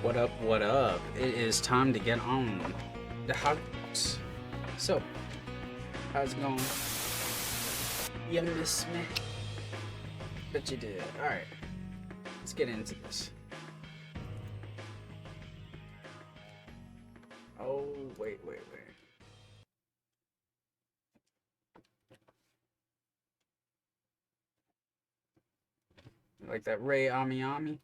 What up, what up? It is time to get on the house. So, how's it going? You miss me? Bet you did. Alright, let's get into this. Oh, wait. Like that Ray Ami Ami?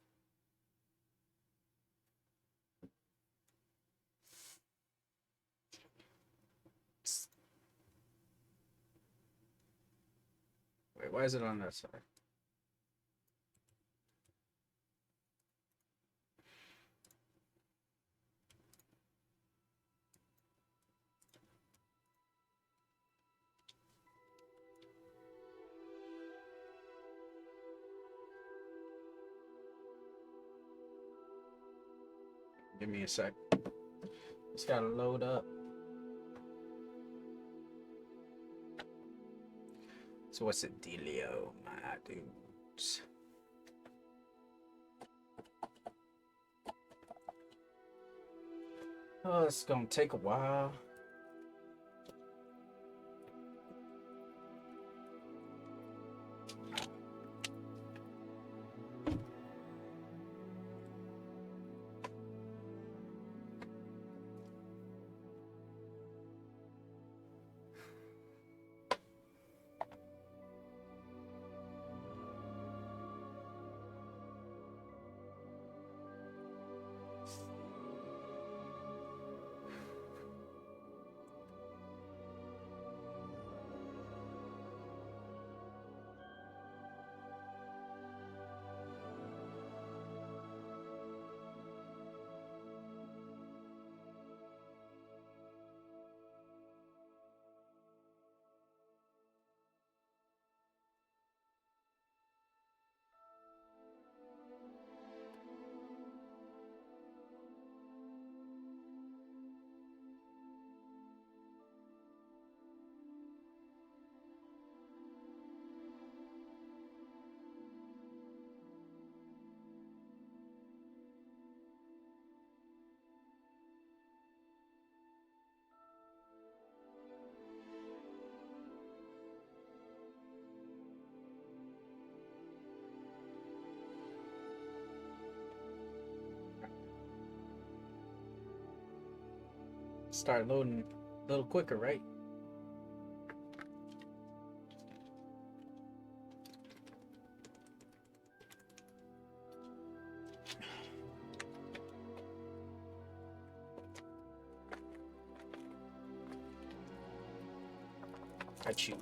Wait, why is it on that side? Give me a sec. It's gotta load up. So what's the dealio, my dudes? Oh, it's gonna take a while. Start loading a little quicker, right? Got you.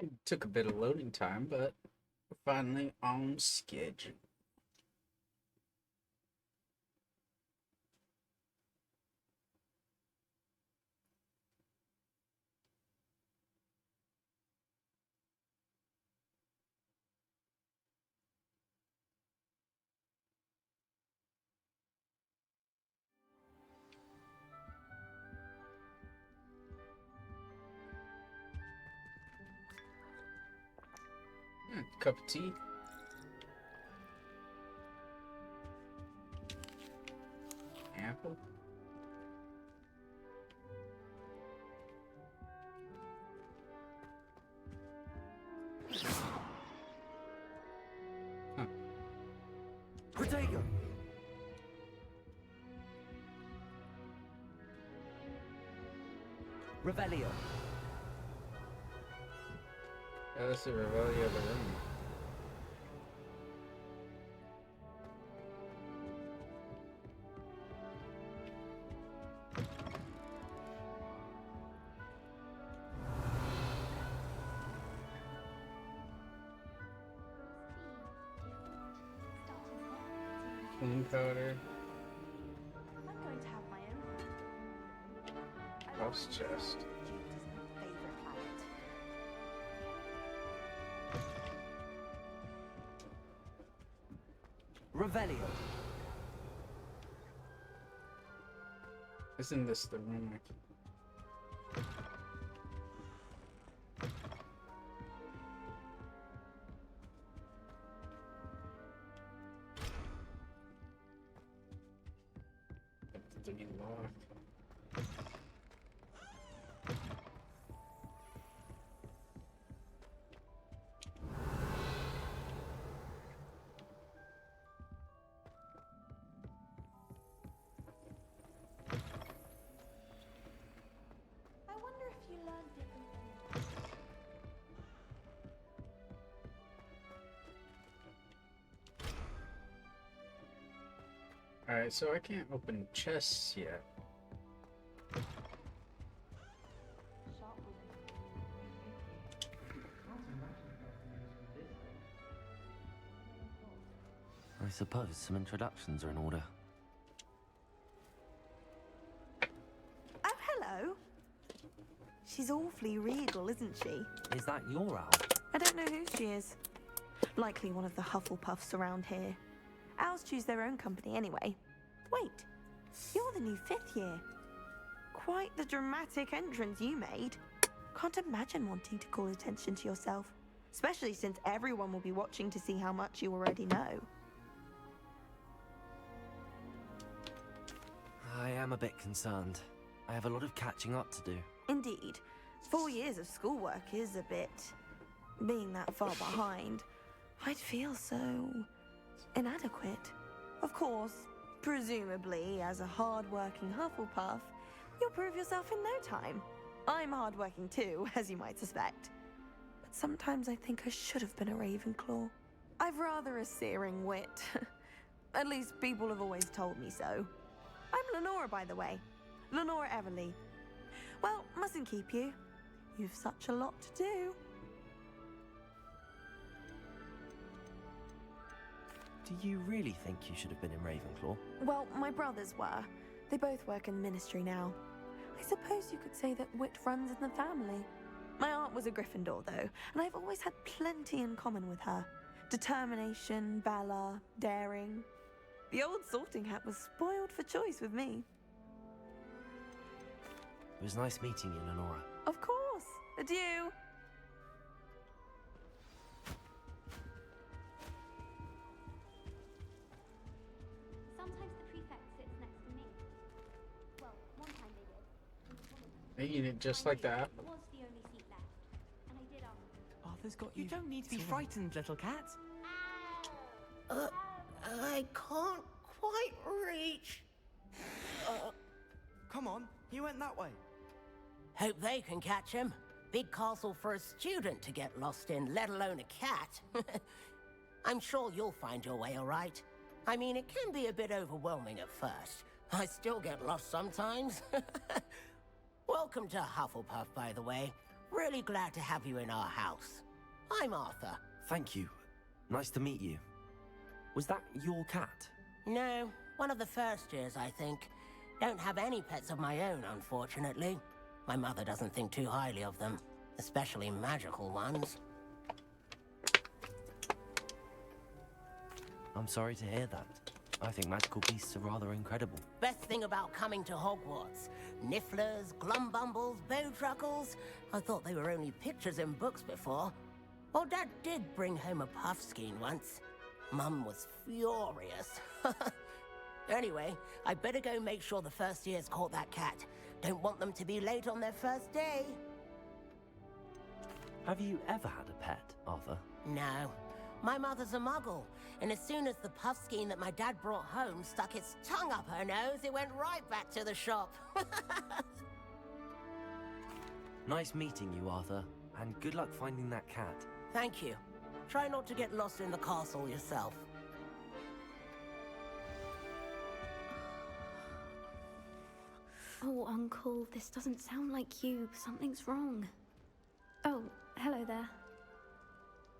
It took a bit of loading time, but we're finally on schedule. Cup of tea. Apple. Huh. Protego. Revelio. Yeah, that's the Revelio of the room. Clean powder. I'm going to have my own. House chest. Favorite planet. Revelio. Isn't this the room? To be locked. I wonder if you learned different things. Alright, so I can't open chests yet. Sharp woman. I suppose some introductions are in order. Oh, hello. She's awfully regal, isn't she? Is that your owl? I don't know who she is. Likely one of the Hufflepuffs around here. Owls choose their own company anyway. Wait, you're the new 5th year. Quite the dramatic entrance you made. Can't imagine wanting to call attention to yourself, especially since everyone will be watching to see how much you already know. I am a bit concerned. I have a lot of catching up to do. Indeed, 4 years of schoolwork is a bit... Being that far behind, I'd feel so... inadequate. Of course, presumably, as a hard-working Hufflepuff, you'll prove yourself in no time. I'm hard-working too, as you might suspect. But sometimes I think I should have been a Ravenclaw. I've rather a searing wit. At least people have always told me so. I'm Lenora, by the way. Lenora Everly. Well, mustn't keep you. You've such a lot to do. Do you really think you should have been in Ravenclaw? Well, my brothers were. They both work in the ministry now. I suppose you could say that wit runs in the family. My aunt was a Gryffindor, though, and I've always had plenty in common with her. Determination, valor, daring. The old sorting hat was spoiled for choice with me. It was nice meeting you, Lenora. Of course. Adieu. Sometimes the prefect sits next to me. Well, one time they did. They eat it just like that. It was the only seat left. And I did Arthur's got you. You don't need to be frightened, little cat. I can't quite reach. Come on, he went that way. Hope they can catch him. Big castle for a student to get lost in, let alone a cat. I'm sure you'll find your way all right. I mean, it can be a bit overwhelming at first. I still get lost sometimes. Welcome to Hufflepuff, by the way. Really glad to have you in our house. I'm Arthur. Thank you. Nice to meet you. Was that your cat? No, one of the first years, I think. Don't have any pets of my own, unfortunately. My mother doesn't think too highly of them, especially magical ones. I'm sorry to hear that. I think magical beasts are rather incredible. Best thing about coming to Hogwarts. Nifflers, Glumbumbles, Bowtruckles. I thought they were only pictures in books before. Well, Dad did bring home a Puffskein once. Mum was furious. Anyway, I better go make sure the first years caught that cat. Don't want them to be late on their first day. Have you ever had a pet, Arthur? No. My mother's a muggle, and as soon as the Puffskein that my dad brought home stuck its tongue up her nose, it went right back to the shop. Nice meeting you, Arthur, and good luck finding that cat. Thank you. Try not to get lost in the castle yourself. Oh, Uncle, this doesn't sound like you. Something's wrong. Oh, hello there.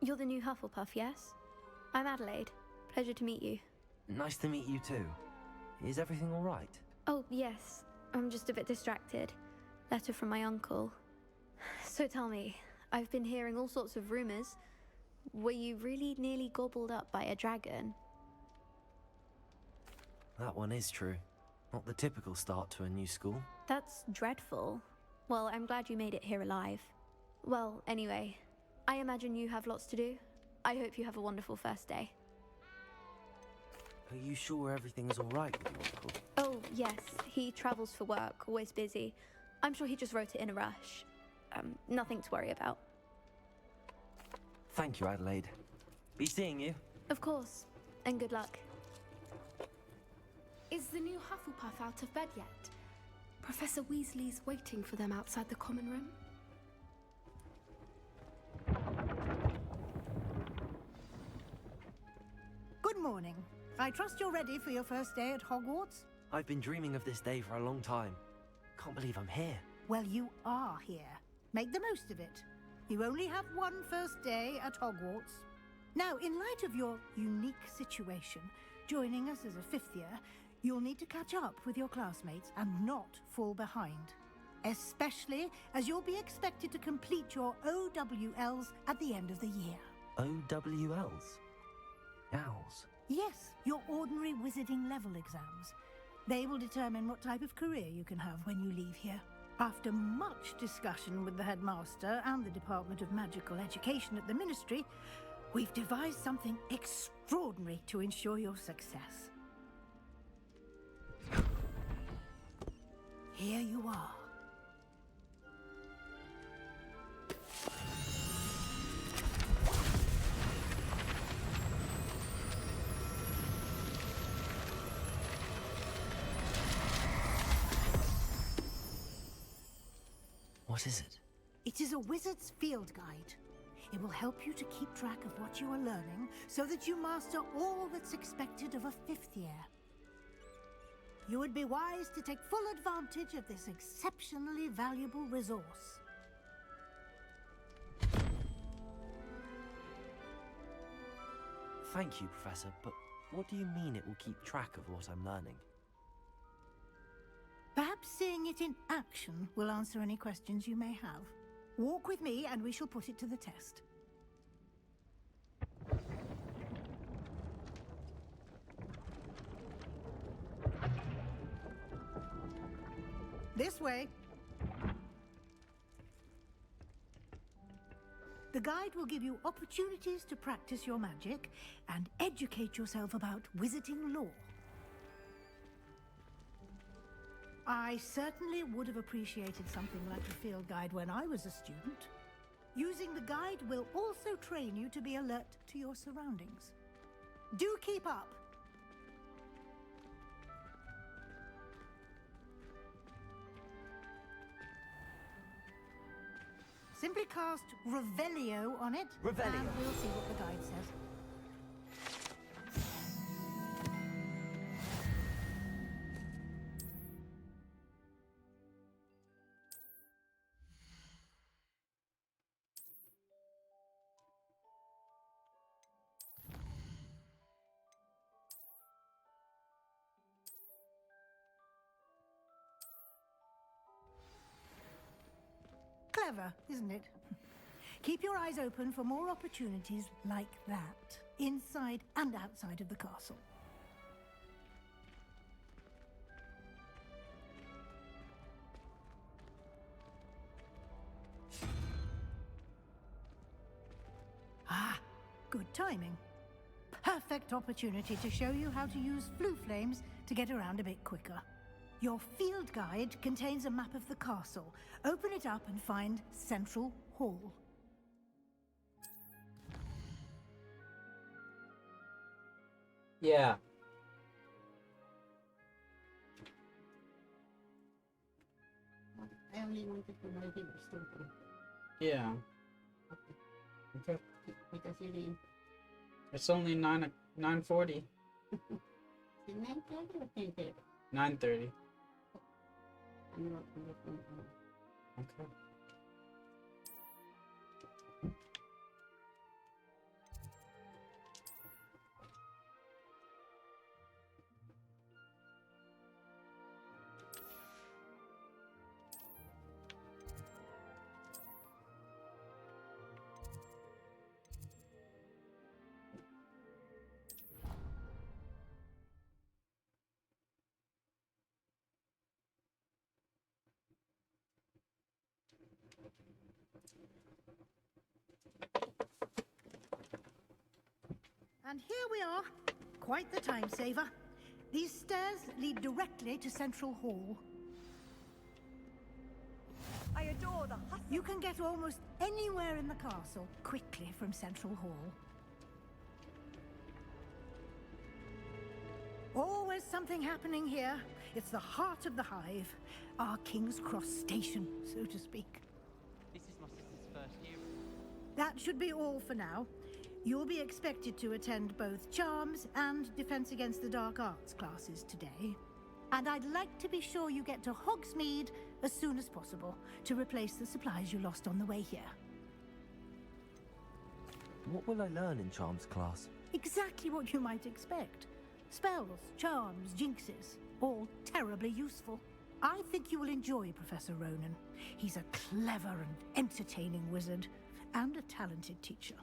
You're the new Hufflepuff, yes? I'm Adelaide. Pleasure to meet you. Nice to meet you too. Is everything all right? Oh, yes. I'm just a bit distracted. Letter from my uncle. So tell me, I've been hearing all sorts of rumors. Were you really nearly gobbled up by a dragon? That one is true. Not the typical start to a new school. That's dreadful. Well, I'm glad you made it here alive. Well, anyway, I imagine you have lots to do. I hope you have a wonderful first day. Are you sure everything's all right with your uncle? Oh, yes. He travels for work, always busy. I'm sure he just wrote it in a rush. Nothing to worry about. Thank you, Adelaide. Be seeing you. Of course. And good luck. Is the new Hufflepuff out of bed yet? Professor Weasley's waiting for them outside the common room. Good morning. I trust you're ready for your first day at Hogwarts? I've been dreaming of this day for a long time. Can't believe I'm here. Well, you are here. Make the most of it. You only have one first day at Hogwarts. Now, in light of your unique situation, joining us as a fifth year, you'll need to catch up with your classmates and not fall behind. Especially as you'll be expected to complete your OWLs at the end of the year. OWLs? Owls? Yes, your ordinary wizarding level exams. They will determine what type of career you can have when you leave here. After much discussion with the headmaster and the Department of Magical Education at the Ministry, we've devised something extraordinary to ensure your success. Here you are. What is it? It is a wizard's field guide. It will help you to keep track of what you are learning so that you master all that's expected of a fifth year. You would be wise to take full advantage of this exceptionally valuable resource. Thank you, Professor, but what do you mean it will keep track of what I'm learning? Perhaps seeing it in action will answer any questions you may have. Walk with me and we shall put it to the test. This way. The guide will give you opportunities to practice your magic and educate yourself about wizarding lore. I certainly would have appreciated something like a field guide when I was a student. Using the guide will also train you to be alert to your surroundings. Do keep up! Simply cast Revelio on it, Revelio. and we'll see what the guide says. Clever, isn't it? Keep your eyes open for more opportunities like that, inside and outside of the castle. Ah, good timing. Perfect opportunity to show you how to use flue flames to get around a bit quicker. Your field guide contains a map of the castle. Open it up and find Central Hall. Yeah. I only wanted to know if it was still true. Yeah. Okay. Because it is. It's only 9:40. Is it 9:30 or 10:30? 9:30. I'm not looking. Okay. And here we are. Quite the time saver. These stairs lead directly to Central Hall. I adore the hustle. You can get almost anywhere in the castle quickly from Central Hall. Always something happening here. It's the heart of the hive. Our King's Cross station, so to speak. This is my sister's first year. That should be all for now. You'll be expected to attend both Charms and Defense Against the Dark Arts classes today. And I'd like to be sure you get to Hogsmeade as soon as possible to replace the supplies you lost on the way here. What will I learn in Charms class? Exactly what you might expect. Spells, charms, jinxes, all terribly useful. I think you will enjoy Professor Ronan. He's a clever and entertaining wizard, and a talented teacher.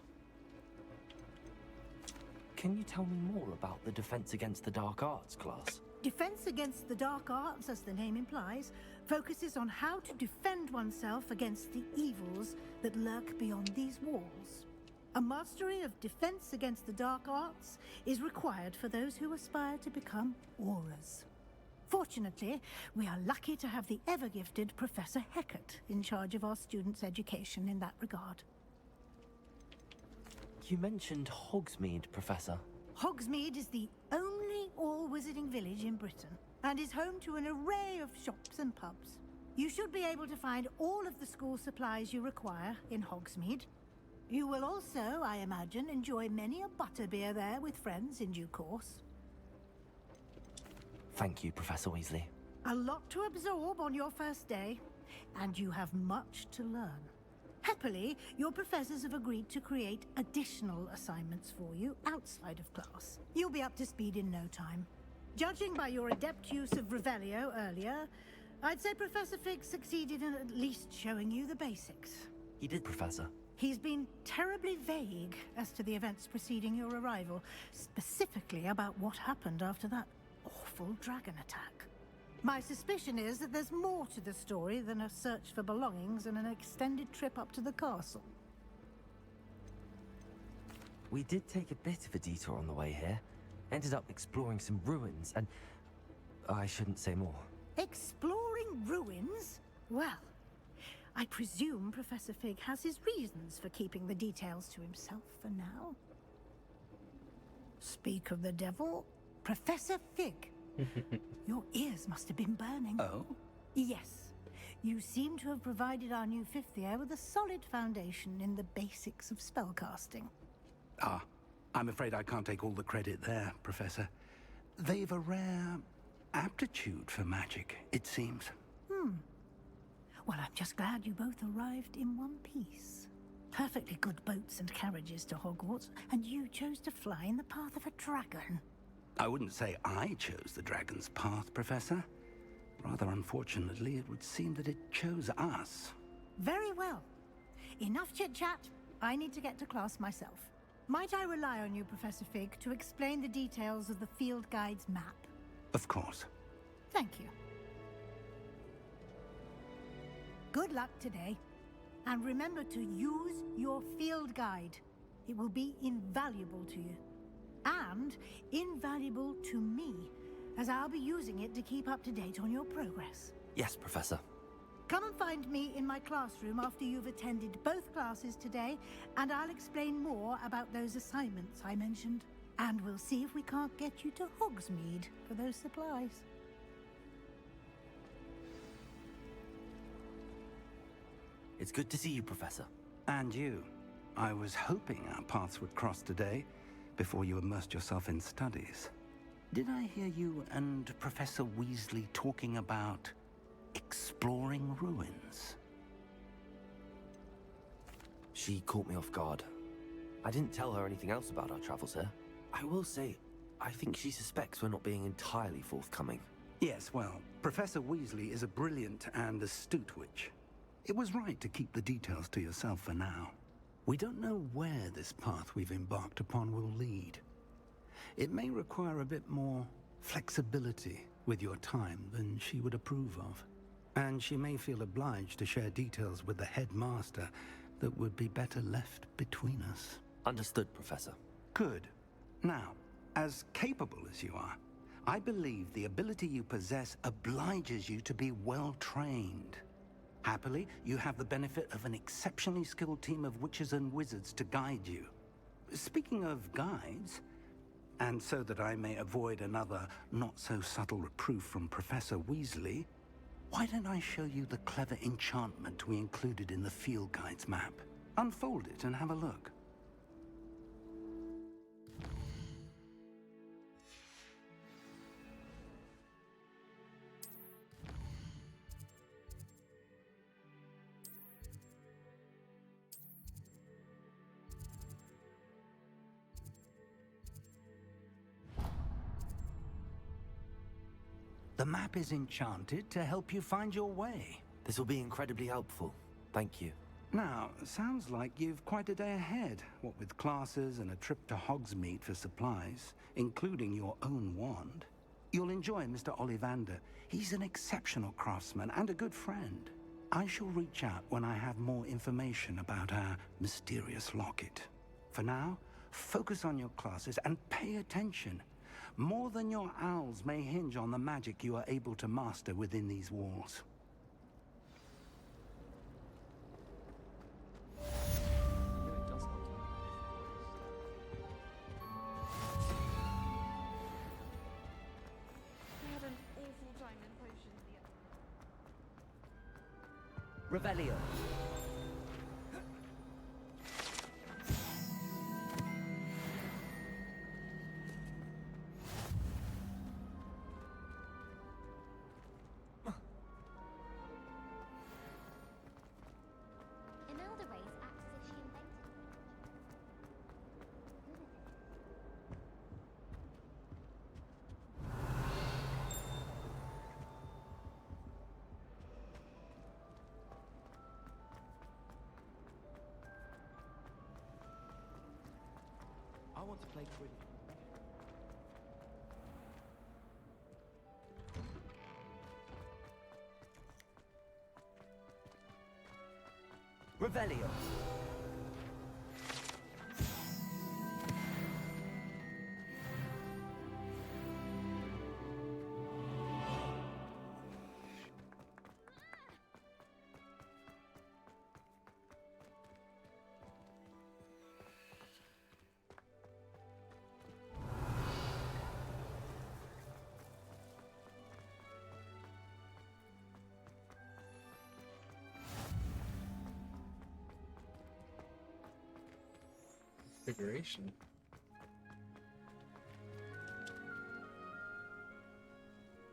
Can you tell me more about the Defense Against the Dark Arts class? Defense Against the Dark Arts, as the name implies, focuses on how to defend oneself against the evils that lurk beyond these walls. A mastery of Defense Against the Dark Arts is required for those who aspire to become Auras. Fortunately, we are lucky to have the ever-gifted Professor Hecat in charge of our students' education in that regard. You mentioned Hogsmeade, Professor. Hogsmeade is the only all-wizarding village in Britain, and is home to an array of shops and pubs. You should be able to find all of the school supplies you require in Hogsmeade. You will also, I imagine, enjoy many a butterbeer there with friends in due course. Thank you, Professor Weasley. A lot to absorb on your first day, and you have much to learn. Happily, your professors have agreed to create additional assignments for you outside of class. You'll be up to speed in no time. Judging by your adept use of Revelio earlier, I'd say Professor Fig succeeded in at least showing you the basics. He did, Professor. He's been terribly vague as to the events preceding your arrival, specifically about what happened after that awful dragon attack. My suspicion is that there's more to the story than a search for belongings and an extended trip up to the castle. We did take a bit of a detour on the way here. Ended up exploring some ruins and... I shouldn't say more. Exploring ruins? Well, I presume Professor Fig has his reasons for keeping the details to himself for now. Speak of the devil, Professor Fig. Your ears must have been burning. Oh? Yes. You seem to have provided our new fifth year with a solid foundation in the basics of spellcasting. Ah, I'm afraid I can't take all the credit there, Professor. They've a rare aptitude for magic, it seems. Well, I'm just glad you both arrived in one piece. Perfectly good boats and carriages to Hogwarts, and you chose to fly in the path of a dragon. I wouldn't say I chose the dragon's path, Professor. Rather unfortunately, it would seem that it chose us. Very well. Enough chit-chat. I need to get to class myself. Might I rely on you, Professor Fig, to explain the details of the field guide's map? Of course. Thank you. Good luck today. And remember to use your field guide. It will be invaluable to you. And invaluable to me, as I'll be using it to keep up to date on your progress. Yes, Professor. Come and find me in my classroom after you've attended both classes today, and I'll explain more about those assignments I mentioned. And we'll see if we can't get you to Hogsmeade for those supplies. It's good to see you, Professor. And you. I was hoping our paths would cross today, before you immersed yourself in studies. Did I hear you and Professor Weasley talking about exploring ruins? She caught me off guard. I didn't tell her anything else about our travels here. I will say, I think she suspects we're not being entirely forthcoming. Yes, well, Professor Weasley is a brilliant and astute witch. It was right to keep the details to yourself for now. We don't know where this path we've embarked upon will lead. It may require a bit more flexibility with your time than she would approve of. And she may feel obliged to share details with the headmaster that would be better left between us. Understood, Professor. Good. Now, as capable as you are, I believe the ability you possess obliges you to be well trained. Happily, you have the benefit of an exceptionally skilled team of witches and wizards to guide you. Speaking of guides, and so that I may avoid another not-so-subtle reproof from Professor Weasley, why don't I show you the clever enchantment we included in the field guide's map? Unfold it and have a look. The map is enchanted to help you find your way. This will be incredibly helpful. Thank you. Now, sounds like you've quite a day ahead, what with classes and a trip to Hogsmeade for supplies, including your own wand. You'll enjoy Mr. Ollivander. He's an exceptional craftsman and a good friend. I shall reach out when I have more information about our mysterious locket. For now, focus on your classes and pay attention. More than your owls may hinge on the magic you are able to master within these walls. Revelio. Imelda race acts as if she invented I want to play Quidditch. Revelio. Configuration.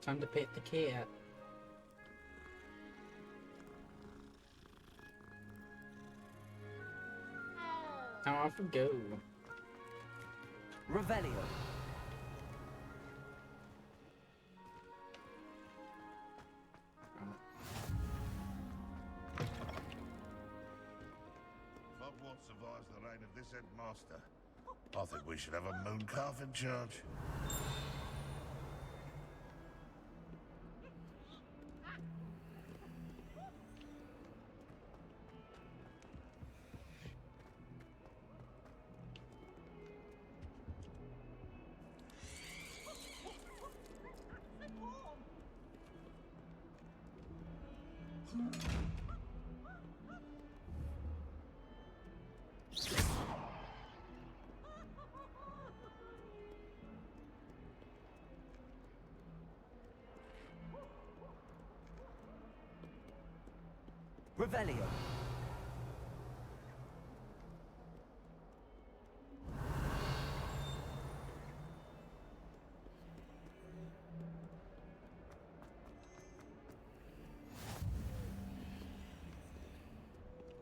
Time to pet the cat. Now off we go. Revelio. said master. I think we should have a moon calf in charge. Revelio.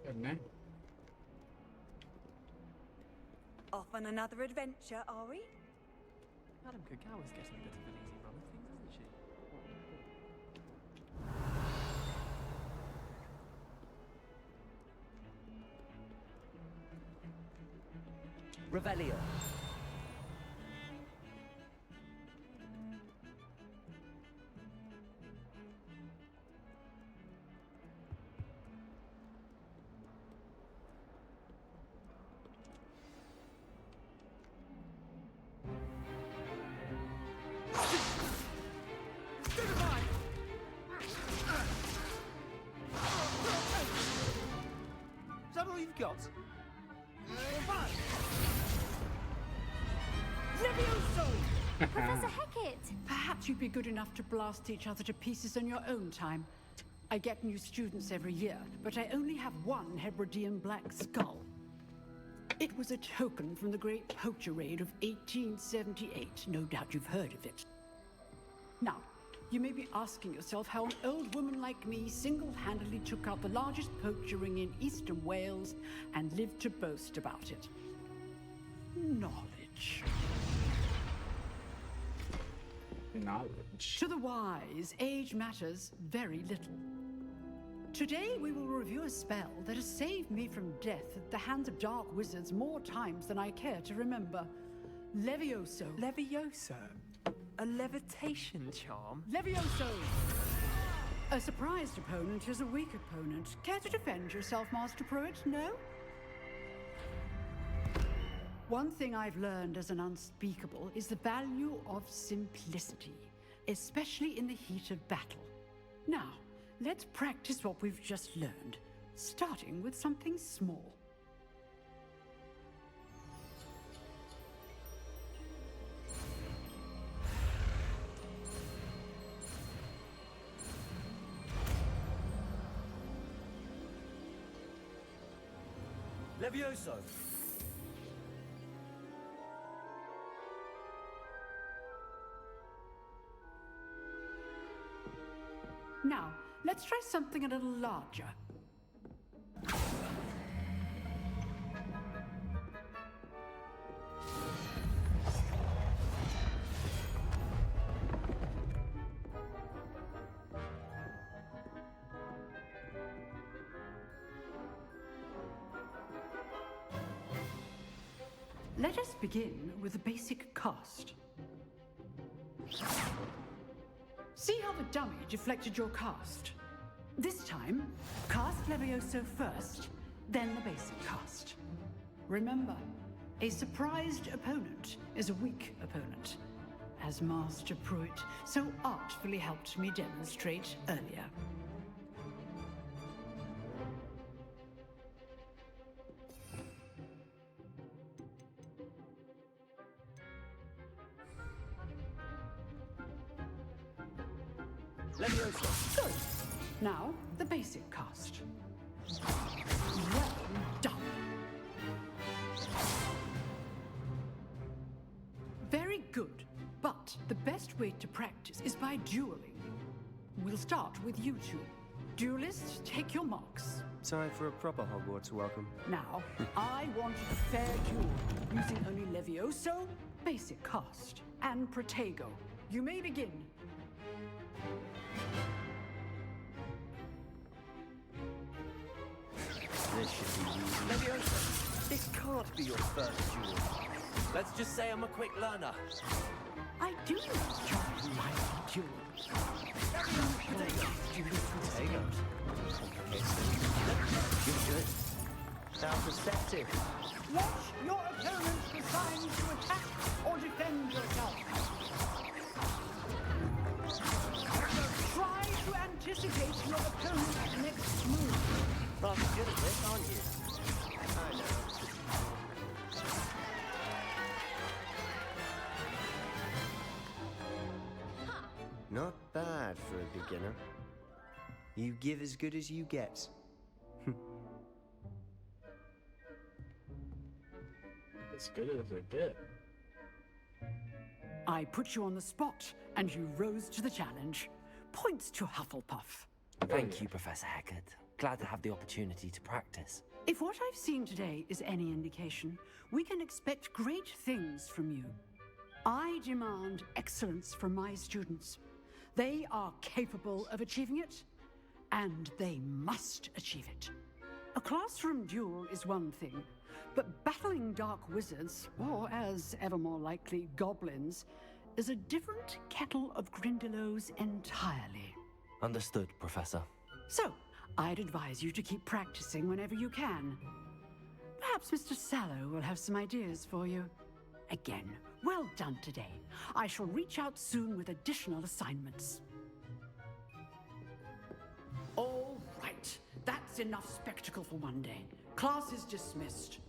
Good name. Off on another adventure, are we? Madame Kagawa's getting a bit of an easy run of things, isn't she? Revelio. Is that all you've got? Professor Hecat! Perhaps you'd be good enough to blast each other to pieces on your own time. I get new students every year, but I only have one Hebridean black skull. It was a token from the Great Poacher Raid of 1878. No doubt you've heard of it. Now, you may be asking yourself how an old woman like me single-handedly took out the largest poacher ring in eastern Wales and lived to boast about it. Knowledge. Knowledge. To the wise, age matters very little. Today we will review a spell that has saved me from death at the hands of dark wizards more times than I care to remember. Levioso. Levioso? A levitation charm? Levioso! A surprised opponent is a weak opponent. Care to defend yourself, Master Pruitt? No? One thing I've learned as an unspeakable is the value of simplicity, especially in the heat of battle. Now, let's practice what we've just learned, starting with something small. Levioso. Now, let's try something a little larger. Let us begin with a basic cast. See how the dummy deflected your cast? This time, cast Levioso first, then the basic cast. Remember, a surprised opponent is a weak opponent, as Master Pruitt so artfully helped me demonstrate earlier. Levioso. Good. Now, the basic cast. Well done. Very good. But the best way to practice is by dueling. We'll start with you two. Duelists, take your marks. Time for a proper Hogwarts welcome. Now, I want a fair duel, using only Levioso, basic cast, and Protego. You may begin. This should be easy. Levioso. This can't be your first duel. Let's just say I'm a quick learner. I do enjoy my duels. Potatoes. How perceptive. Watch your opponent's design to attack or defend yourself. Try to anticipate your opponent's next move. Rather good at this, aren't you? I know. Not bad for a beginner. You give as good as you get. As good as I get. I put you on the spot, and you rose to the challenge. Points to Hufflepuff. Thank you, Professor Hecat. Glad to have the opportunity to practice. If what I've seen today is any indication, we can expect great things from you. I demand excellence from my students. They are capable of achieving it, and they must achieve it. A classroom duel is one thing, but battling dark wizards, or as ever more likely, goblins, is a different kettle of Grindylows entirely. Understood, Professor. So, I'd advise you to keep practicing whenever you can. Perhaps Mr. Sallow will have some ideas for you. Again, well done today. I shall reach out soon with additional assignments. All right, that's enough spectacle for one day. Class is dismissed.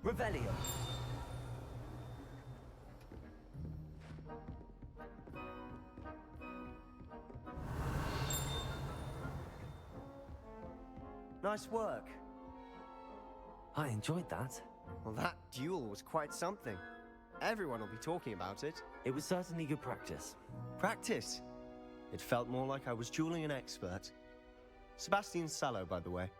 Revelio. Nice work. I enjoyed that. Well, that duel was quite something. Everyone will be talking about it. It was certainly good practice. Practice? It felt more like I was dueling an expert. Sebastian Sallow, by the way.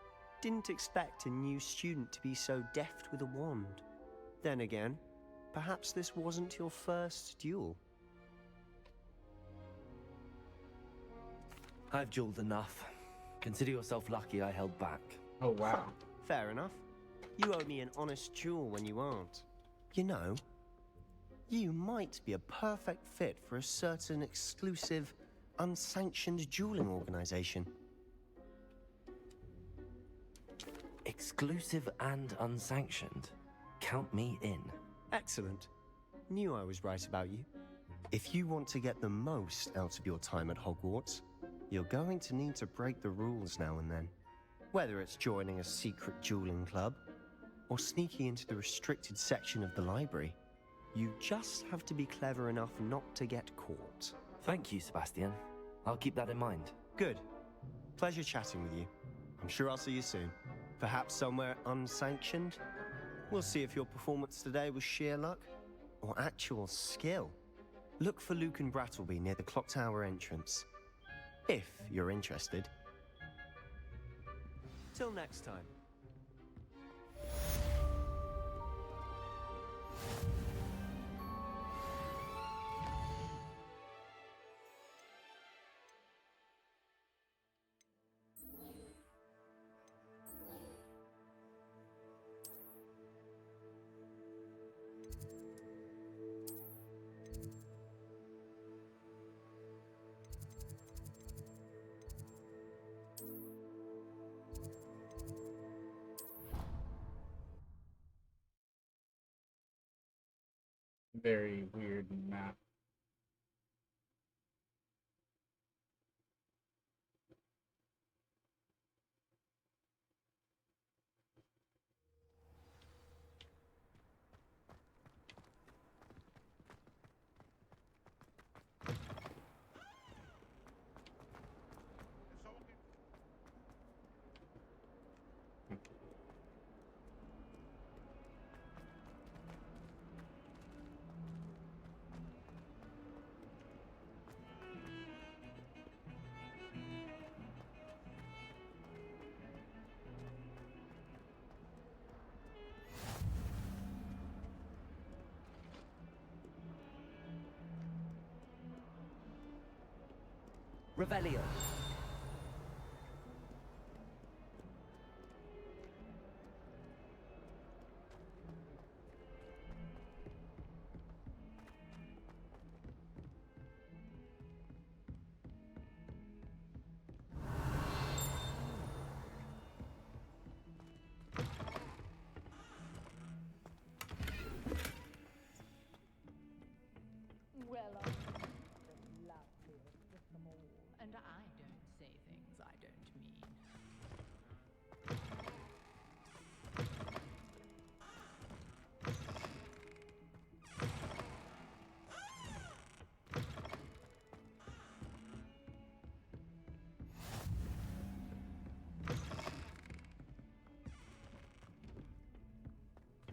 Didn't expect a new student to be so deft with a wand. Then again, perhaps this wasn't your first duel. I've dueled enough. Consider yourself lucky I held back. Oh, wow. Fair enough. You owe me an honest duel when you aren't. You know, you might be a perfect fit for a certain exclusive, unsanctioned dueling organization. Exclusive and unsanctioned. Count me in. Excellent. Knew I was right about you. If you want to get the most out of your time at Hogwarts, you're going to need to break the rules now and then. Whether it's joining a secret dueling club, or sneaking into the restricted section of the library, you just have to be clever enough not to get caught. Thank you, Sebastian. I'll keep that in mind. Good. Pleasure chatting with you. I'm sure I'll see you soon. Perhaps somewhere unsanctioned? We'll see if your performance today was sheer luck or actual skill. Look for Luke and Brattleby near the clock tower entrance. If you're interested. Till next time. Very weird map. Revelio. Well, I'm the loveliest of them all, and I don't say things I don't mean.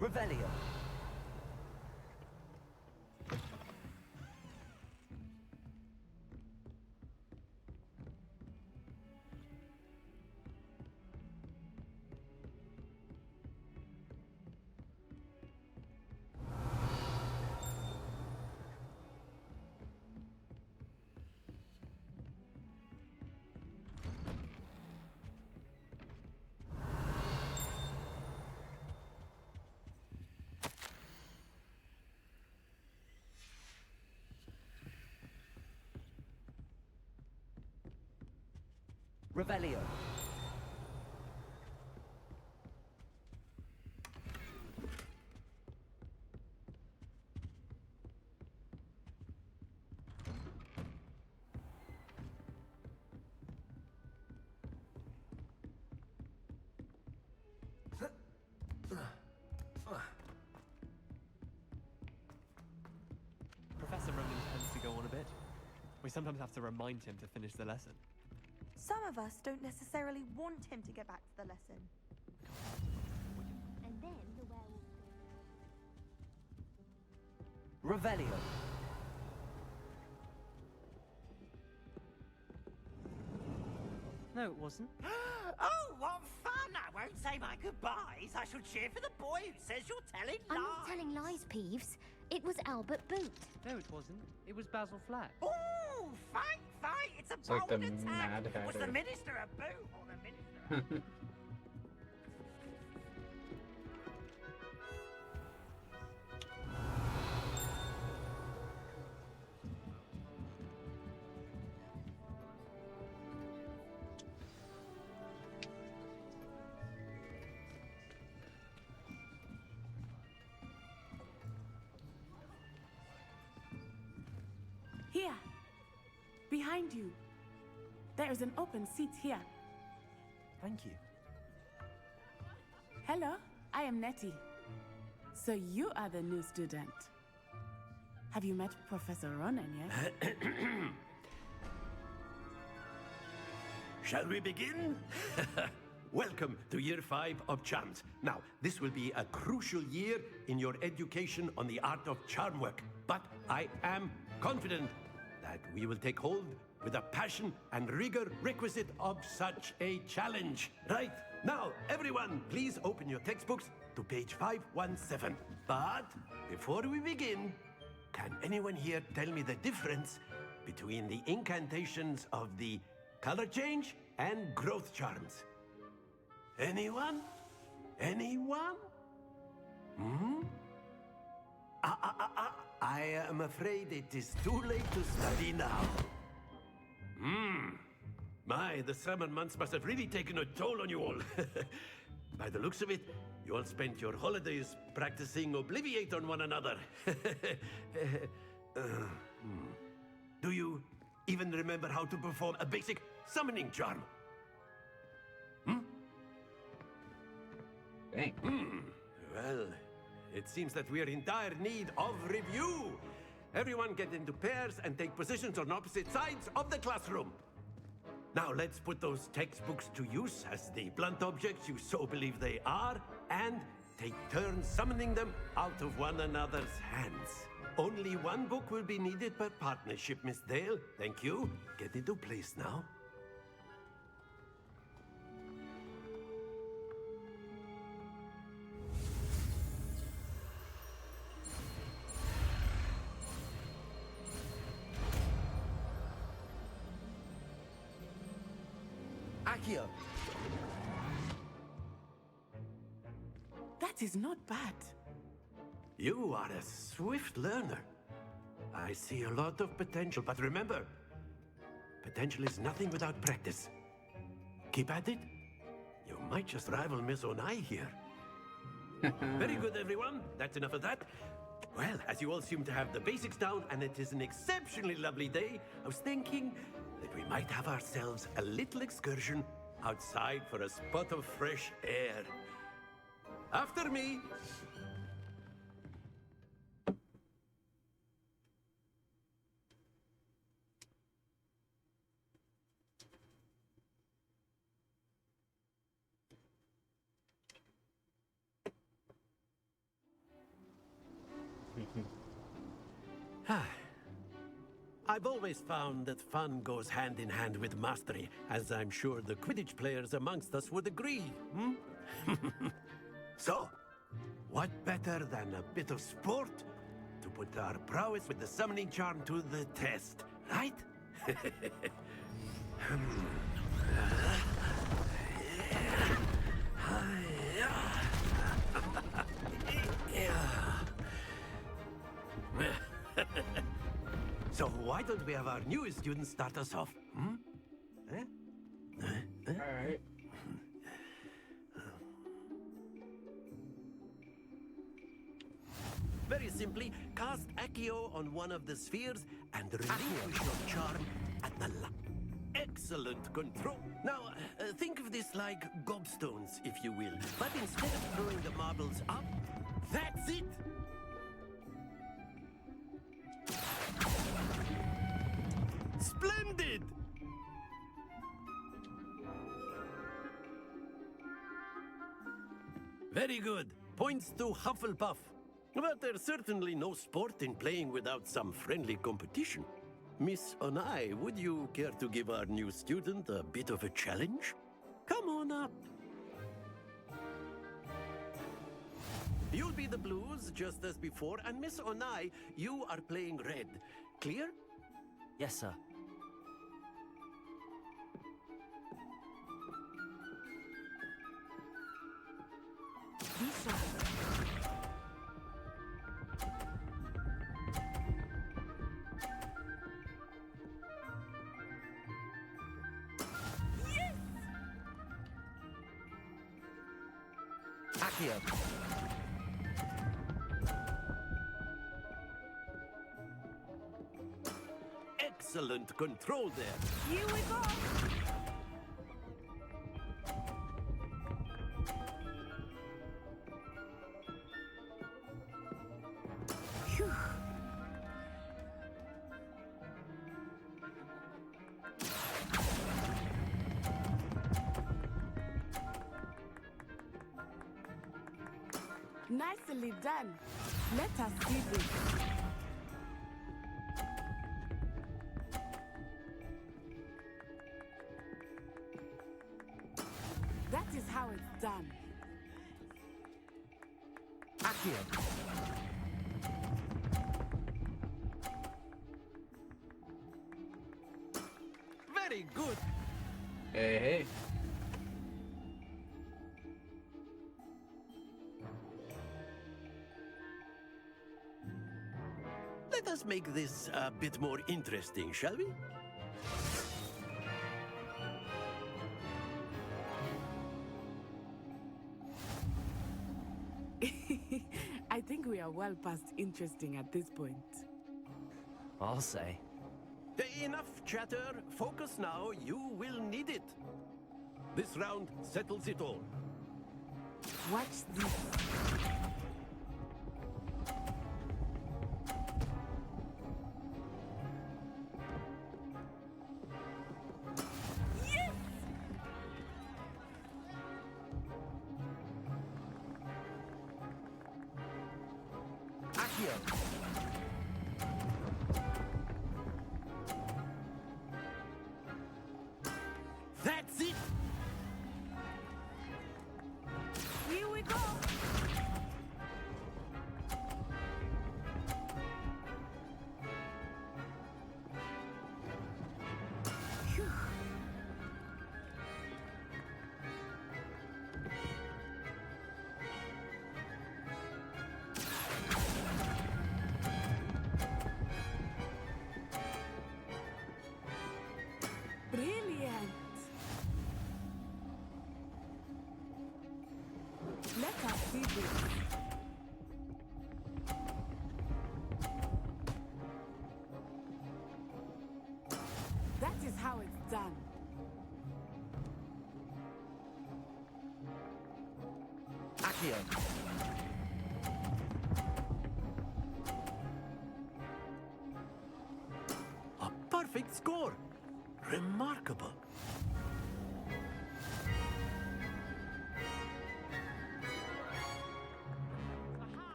Revelio. Revelio. Professor Ronan tends to go on a bit. We sometimes have to remind him to finish the lesson. Some of us don't necessarily want him to get back to the lesson. And then the werewolf. Revelio. No, it wasn't. Oh, what fun! I won't say my goodbyes. I shall cheer for the boy who says you're telling lies. I'm not telling lies, Peeves. It was Albert Boot. No, it wasn't. It was Basil Flack. Oh, fight, fight! It's a It's like the bold attack. Mad Was the Hatter. minister a boot or the minister? Here, behind you. There is an open seat here. Thank you. Hello, I am Nettie. So you are the new student. Have you met Professor Ronan yet? Shall we begin? Welcome to Year 5 of Charms. Now, this will be a crucial year in your education on the art of charm work. But I am confident that we will take hold with the passion and rigor requisite of such a challenge. Right, now, everyone, please open your textbooks to page 517. But before we begin, can anyone here tell me the difference between the incantations of the color change and growth charms? Anyone? Anyone? Hmm? I am afraid it is too late to study now. My, the summer months must have really taken a toll on you all. By the looks of it, you all spent your holidays practicing Obliviate on one another. Do you even remember how to perform a basic summoning charm? Well, it seems that we are in dire need of review. Everyone get into pairs and take positions on opposite sides of the classroom. Now let's put those textbooks to use as the blunt objects you so believe they are, and take turns summoning them out of one another's hands. Only one book will be needed per partnership, Miss Dale. Thank you. Get into place now. Akio! That is not bad. You are a swift learner. I see a lot of potential, but remember, potential is nothing without practice. Keep at it. You might just rival Miss Onai here. Very good, everyone. That's enough of that. Well, as you all seem to have the basics down, and it is an exceptionally lovely day, I was thinking that we might have ourselves a little excursion outside for a spot of fresh air. After me. I've always found that fun goes hand in hand with mastery, as I'm sure the Quidditch players amongst us would agree. So, what better than a bit of sport to put our prowess with the summoning charm to the test, right? So why don't we have our newest student start us off? All right. Very simply, cast Accio on one of the spheres and relinquish your charm at the excellent control. Now, think of this like gobstones, if you will. But instead of throwing the marbles up, that's it! Splendid! Very good. Points to Hufflepuff. But there's certainly no sport in playing without some friendly competition. Miss Onai, would you care to give our new student a bit of a challenge? Come on up. You'll be the blues, just as before, and Miss Onai, you are playing red. Clear? Yes, sir. Accio. Excellent control there. Here we go. Phew. Nicely done. Let us see this. That is how it's done. Accio. Very good. Hey, hey. Let us make this a bit more interesting, shall we? I think we are well past interesting at this point. I'll say. Enough chatter. Focus now. You will need it. This round settles it all. Watch this. That's it! Here we go! Phew. Let us see this. That is how it's done. Accio. A perfect score. Remarkable.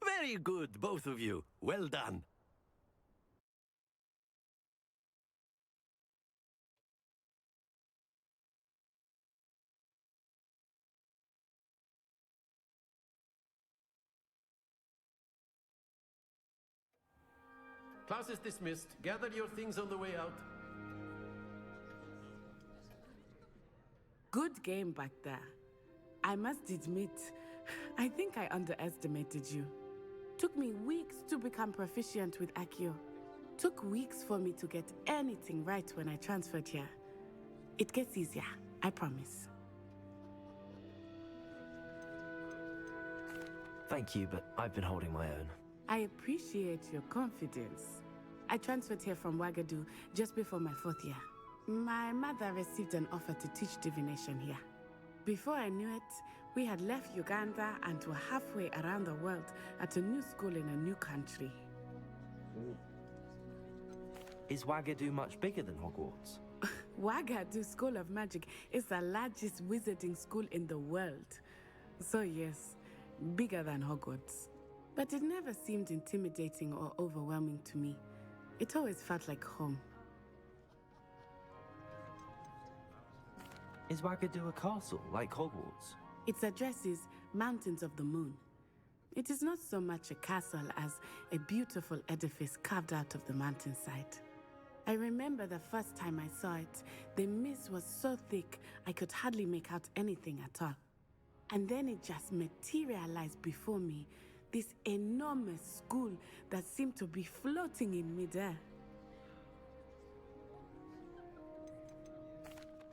Very good, both of you. Well done. Class is dismissed. Gather your things on the way out. Good game back there. I must admit, I think I underestimated you. Took me weeks to become proficient with Accio. Took weeks for me to get anything right when I transferred here. It gets easier, I promise. Thank you, but I've been holding my own. I appreciate your confidence. I transferred here from Wagadu just before my 4th year. My mother received an offer to teach divination here. Before I knew it, we had left Uganda and were halfway around the world at a new school in a new country. Is Wagadu much bigger than Hogwarts? Wagadu School of Magic is the largest wizarding school in the world. So yes, bigger than Hogwarts. But it never seemed intimidating or overwhelming to me. It always felt like home. Is Wagadu a castle, like Hogwarts? Its address is Mountains of the Moon. It is not so much a castle as a beautiful edifice carved out of the mountainside. I remember the first time I saw it, the mist was so thick I could hardly make out anything at all. And then it just materialized before me, this enormous school that seemed to be floating in midair.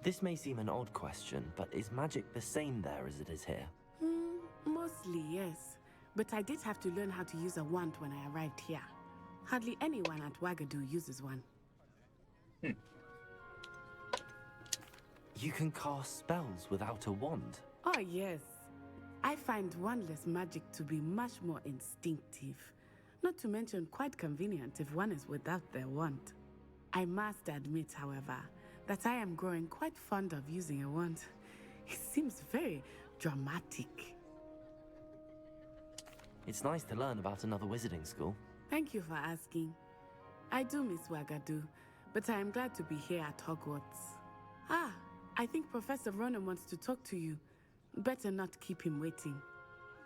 This may seem an odd question, but is magic the same there as it is here? Mostly, yes. But I did have to learn how to use a wand when I arrived here. Hardly anyone at Wagadu uses one. You can cast spells without a wand? Oh, yes. I find wandless magic to be much more instinctive. Not to mention quite convenient if one is without their wand. I must admit, however, that I am growing quite fond of using a wand. It seems very dramatic. It's nice to learn about another wizarding school. Thank you for asking. I do miss Wagadu, but I am glad to be here at Hogwarts. Ah, I think Professor Ronan wants to talk to you. Better not keep him waiting.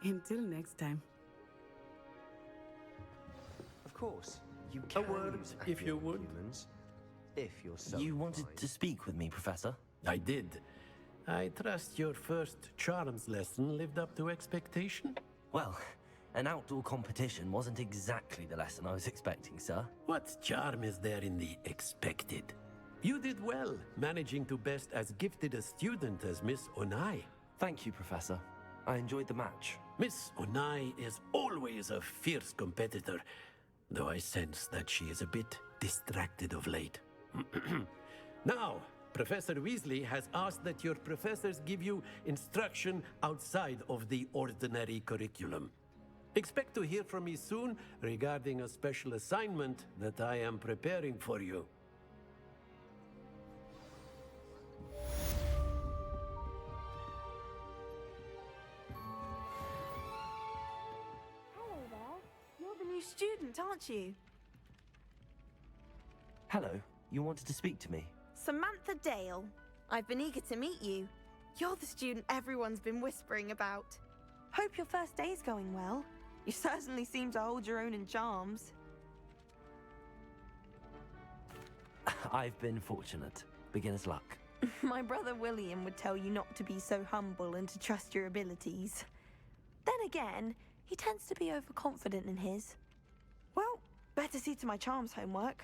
Until next time. Of course, you A can word, use if you Accio would. humans, if you're so You wanted inclined. to speak with me, Professor? I did. I trust your first charms lesson lived up to expectation? Well, an outdoor competition wasn't exactly the lesson I was expecting, sir. What charm is there in the expected? You did well, managing to best as gifted a student as Miss Onai. Thank you, Professor. I enjoyed the match. Miss Onai is always a fierce competitor, though I sense that she is a bit distracted of late. Now, Professor Weasley has asked that your professors give you instruction outside of the ordinary curriculum. Expect to hear from me soon regarding a special assignment that I am preparing for you. Hello there. You're the new student, aren't you? Hello, you wanted to speak to me? Samantha Dale. I've been eager to meet you. You're the student everyone's been whispering about. Hope your first day's going well. You certainly seem to hold your own in charms. I've been fortunate. Beginner's luck. My brother William would tell you not to be so humble and to trust your abilities. Then again, he tends to be overconfident in his. Well, better see to my charms homework.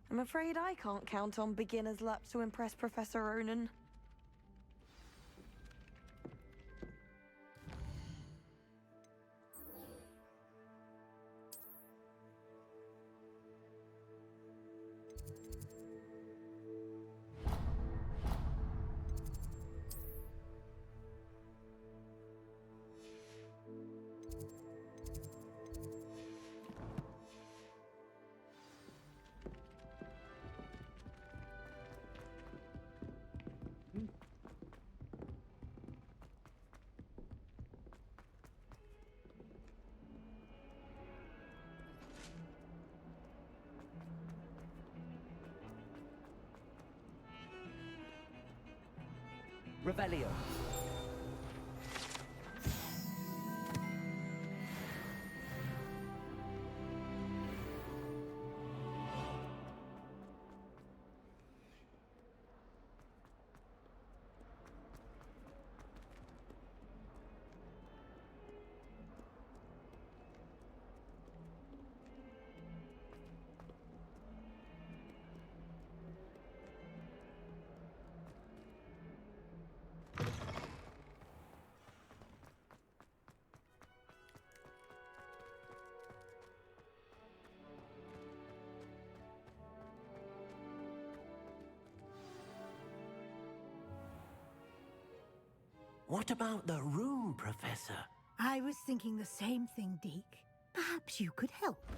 I'm afraid I can't count on beginner's luck to impress Professor Ronan. Revelio. What about the room, Professor? I was thinking the same thing, Deke. Perhaps you could help.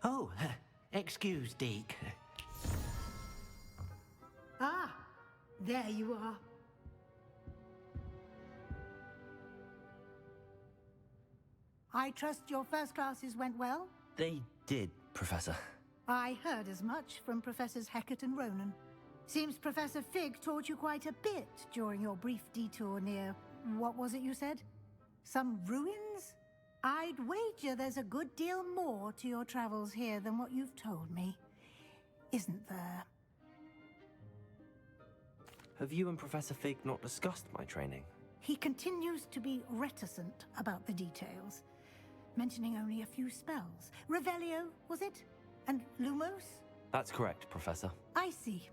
Oh, excuse, Deke. Ah, there you are. I trust your first classes went well? They did, Professor. I heard as much from Professors Hecat and Ronan. Seems Professor Fig taught you quite a bit during your brief detour near... what was it you said? Some ruins? I'd wager there's a good deal more to your travels here than what you've told me. Isn't there? Have you and Professor Fig not discussed my training? He continues to be reticent about the details, mentioning only a few spells. Revelio, was it? And Lumos? That's correct, Professor. I see.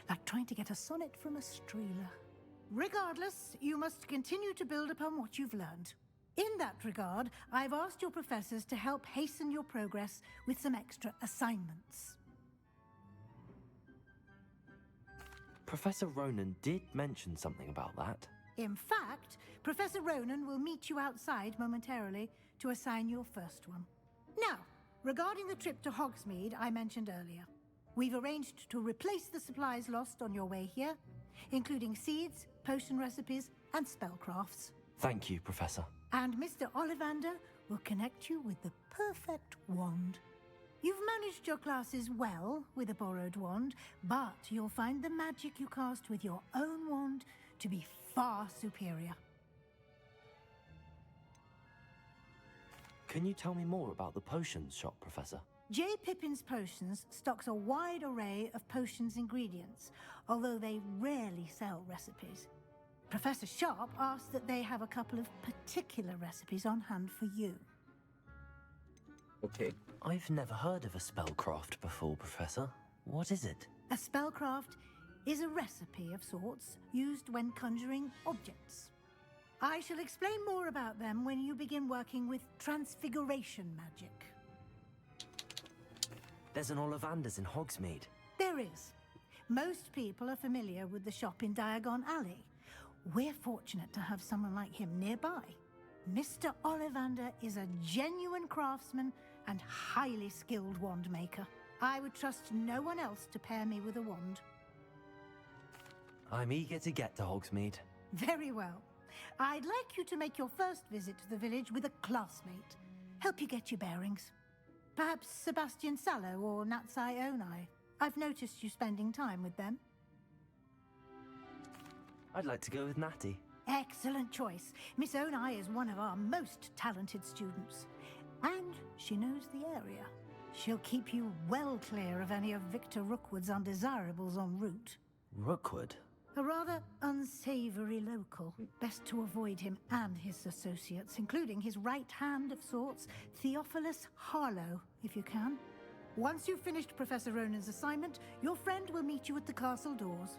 Like trying to get a sonnet from a streeler. Regardless, you must continue to build upon what you've learned. In that regard, I've asked your professors to help hasten your progress with some extra assignments. Professor Ronan did mention something about that. In fact, Professor Ronan will meet you outside momentarily to assign your first one. Now, regarding the trip to Hogsmeade I mentioned earlier, we've arranged to replace the supplies lost on your way here, including seeds, potion recipes, and spellcrafts. Thank you, Professor. And Mr. Ollivander will connect you with the perfect wand. You've managed your classes well with a borrowed wand, but you'll find the magic you cast with your own wand to be far superior. Can you tell me more about the potions shop, Professor? J. Pippin's Potions stocks a wide array of potions ingredients, although they rarely sell recipes. Professor Sharp asked that they have a couple of particular recipes on hand for you. Okay. I've never heard of a spellcraft before, Professor. What is it? A spellcraft is a recipe of sorts used when conjuring objects. I shall explain more about them when you begin working with transfiguration magic. There's an Ollivander's in Hogsmeade. There is. Most people are familiar with the shop in Diagon Alley. We're fortunate to have someone like him nearby. Mr. Ollivander is a genuine craftsman and highly skilled wand maker. I would trust no one else to pair me with a wand. I'm eager to get to Hogsmeade. Very well. I'd like you to make your first visit to the village with a classmate. Help you get your bearings. Perhaps Sebastian Sallow or Natsai Onai. I've noticed you spending time with them. I'd like to go with Natty. Excellent choice. Miss Onai is one of our most talented students. And she knows the area. She'll keep you well clear of any of Victor Rookwood's undesirables en route. Rookwood? A rather unsavory local. Best to avoid him and his associates, including his right hand of sorts, Theophilus Harlow, if you can. Once you've finished Professor Ronan's assignment, your friend will meet you at the castle doors.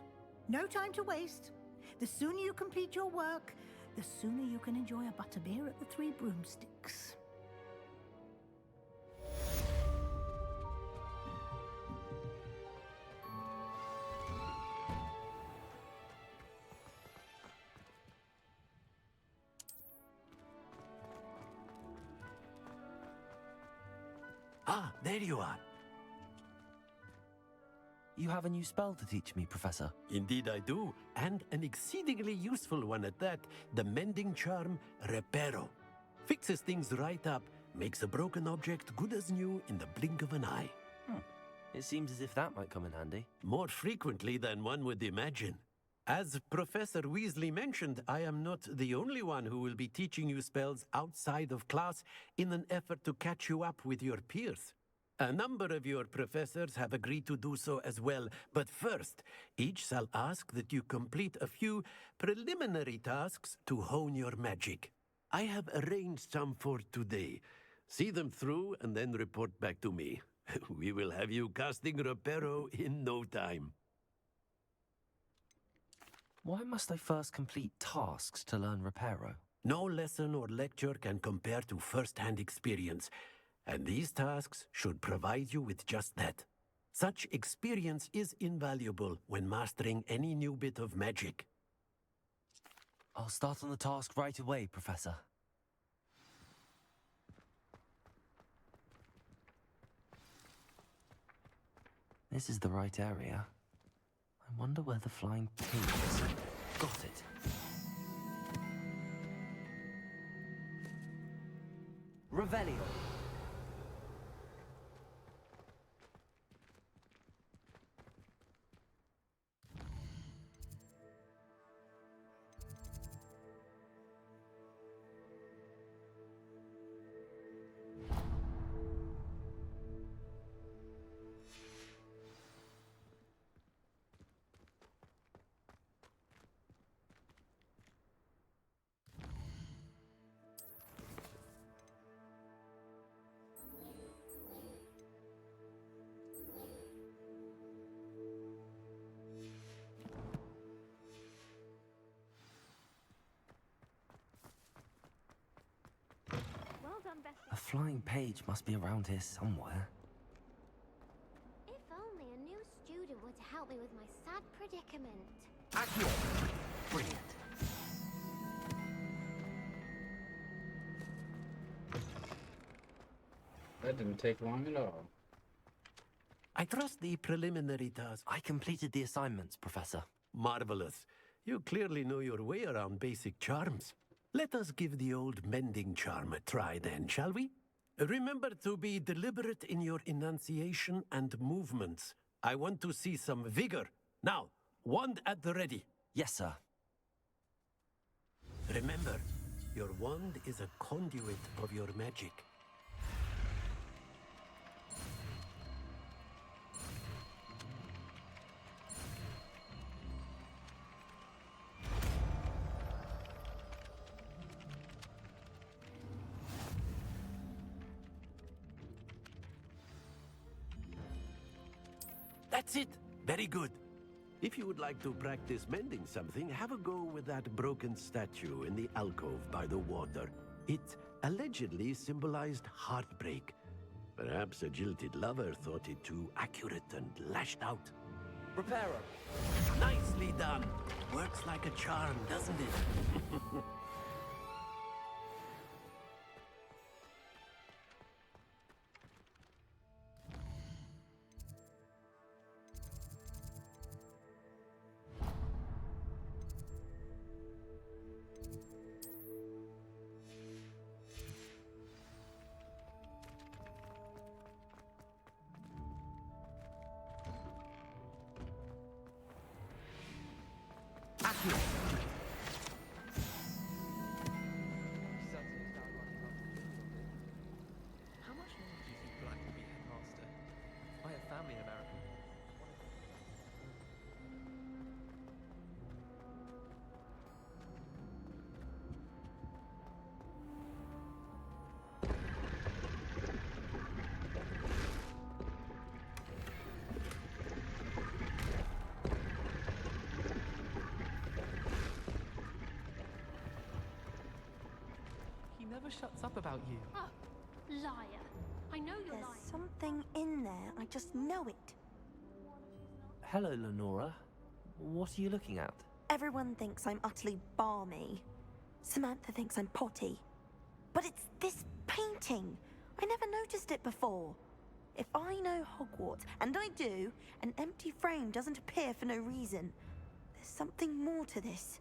No time to waste. The sooner you complete your work, the sooner you can enjoy a butterbeer at the Three Broomsticks. Ah, there you are. You have a new spell to teach me, Professor. Indeed I do, and an exceedingly useful one at that. The mending charm, Reparo. Fixes things right up, makes a broken object good as new in the blink of an eye. It seems as if that might come in handy. More frequently than one would imagine. As Professor Weasley mentioned, I am not the only one who will be teaching you spells outside of class in an effort to catch you up with your peers. A number of your professors have agreed to do so as well, but first, each shall ask that you complete a few preliminary tasks to hone your magic. I have arranged some for today. See them through and then report back to me. We will have you casting Reparo in no time. Why must I first complete tasks to learn Reparo? No lesson or lecture can compare to first-hand experience, and these tasks should provide you with just that. Such experience is invaluable when mastering any new bit of magic. I'll start on the task right away, Professor. This is the right area. I wonder where the flying pig is. Got it. Revelio. A flying page must be around here somewhere. If only a new student were to help me with my sad predicament. Accio! Brilliant. That didn't take long at all. I trust the preliminary task. I completed the assignments, Professor. Marvelous. You clearly know your way around basic charms. Let us give the old mending charm a try then, shall we? Remember to be deliberate in your enunciation and movements. I want to see some vigor. Now, wand at the ready. Yes, sir. Remember, your wand is a conduit of your magic. That's it. Very good. If you would like to practice mending something, have a go with that broken statue in the alcove by the water. It allegedly symbolized heartbreak. Perhaps a jilted lover thought it too accurate and lashed out. Reparo. Nicely done. Works like a charm, doesn't it? How much longer do you think Black will be headmaster? I have family in America. He never shuts up about you. Oh, liar. I know you're There's lying. something in there. I just know it. Hello, Lenora. What are you looking at? Everyone thinks I'm utterly balmy. Samantha thinks I'm potty. But it's this painting. I never noticed it before. If I know Hogwarts, and I do, an empty frame doesn't appear for no reason. There's something more to this.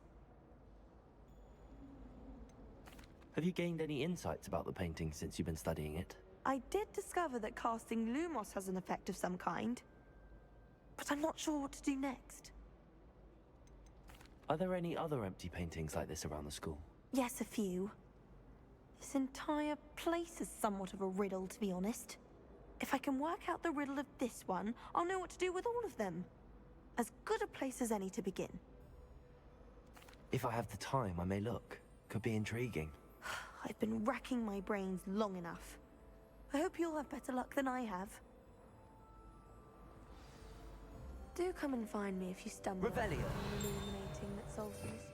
Have you gained any insights about the painting since you've been studying it? I did discover that casting Lumos has an effect of some kind, but I'm not sure what to do next. Are there any other empty paintings like this around the school? Yes, a few. This entire place is somewhat of a riddle, to be honest. If I can work out the riddle of this one, I'll know what to do with all of them. As good a place as any to begin. If I have the time, I may look. Could be intriguing. I've been racking my brains long enough. I hope you'll have better luck than I have. Do come and find me if you stumble upon Revelio. an illuminating that solves the mystery.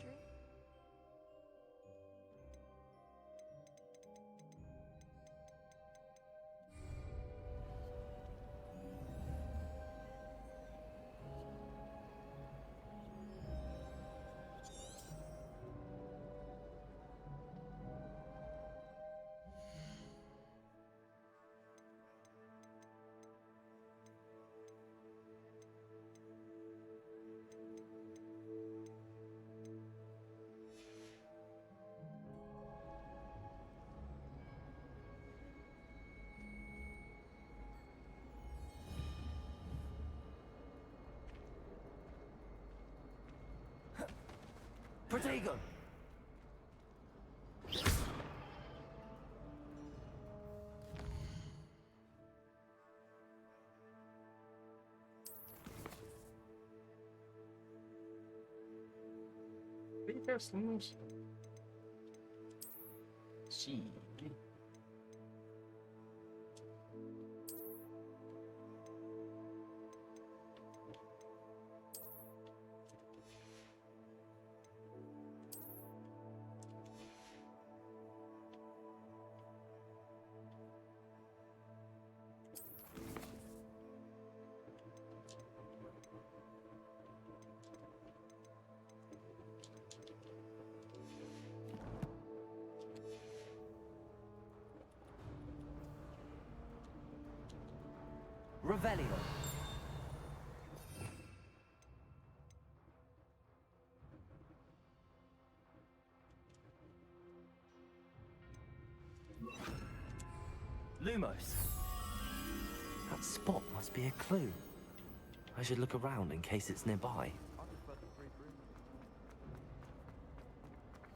Protego! Persons. Sí. Revelio. Lumos. That spot must be a clue. I should look around in case it's nearby.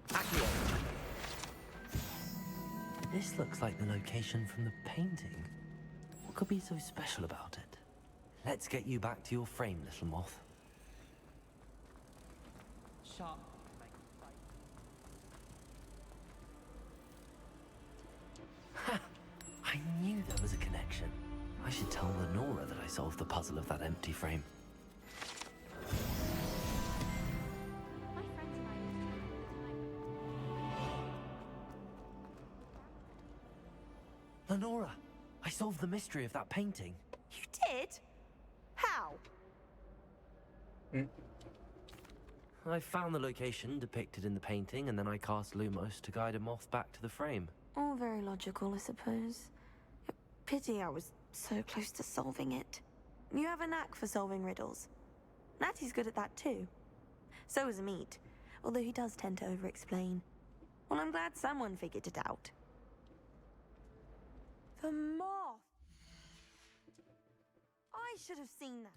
Accio. This looks like the location from the painting. What could be so special about it? Let's get you back to your frame, little moth. Sharp. Ha! I knew there was a connection. I should tell Lenora that I solved the puzzle of that empty frame. Lenora, I solved the mystery of that painting. You did? How? I found the location depicted in the painting, and then I cast Lumos to guide a moth back to the frame. All very logical, I suppose. Pity I was so close to solving it. You have a knack for solving riddles. Natty's good at that too. So is Amit, although he does tend to over-explain. Well, I'm glad someone figured it out. The moth! I should have seen that.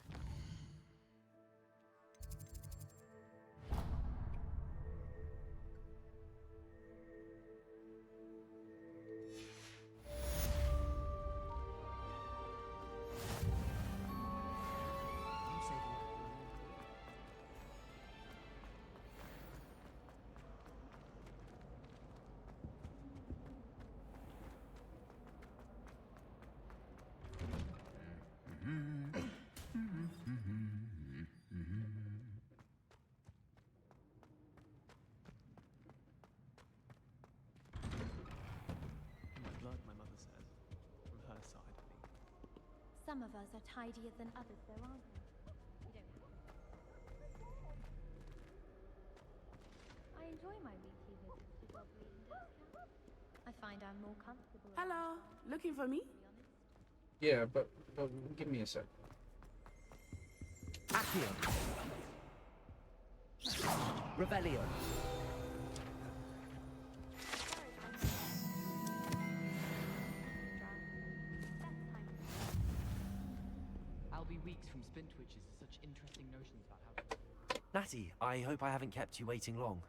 Blood, my mother said. From her side, I mean. Some of us are tidier than others, though, aren't we? You don't have to. I enjoy my weekly visits to Godfrey and Discount. I find I'm more comfortable. Hello, looking for me? Yeah, but give me a sec. Accio. Revelio. Natty, I hope I haven't kept you waiting long.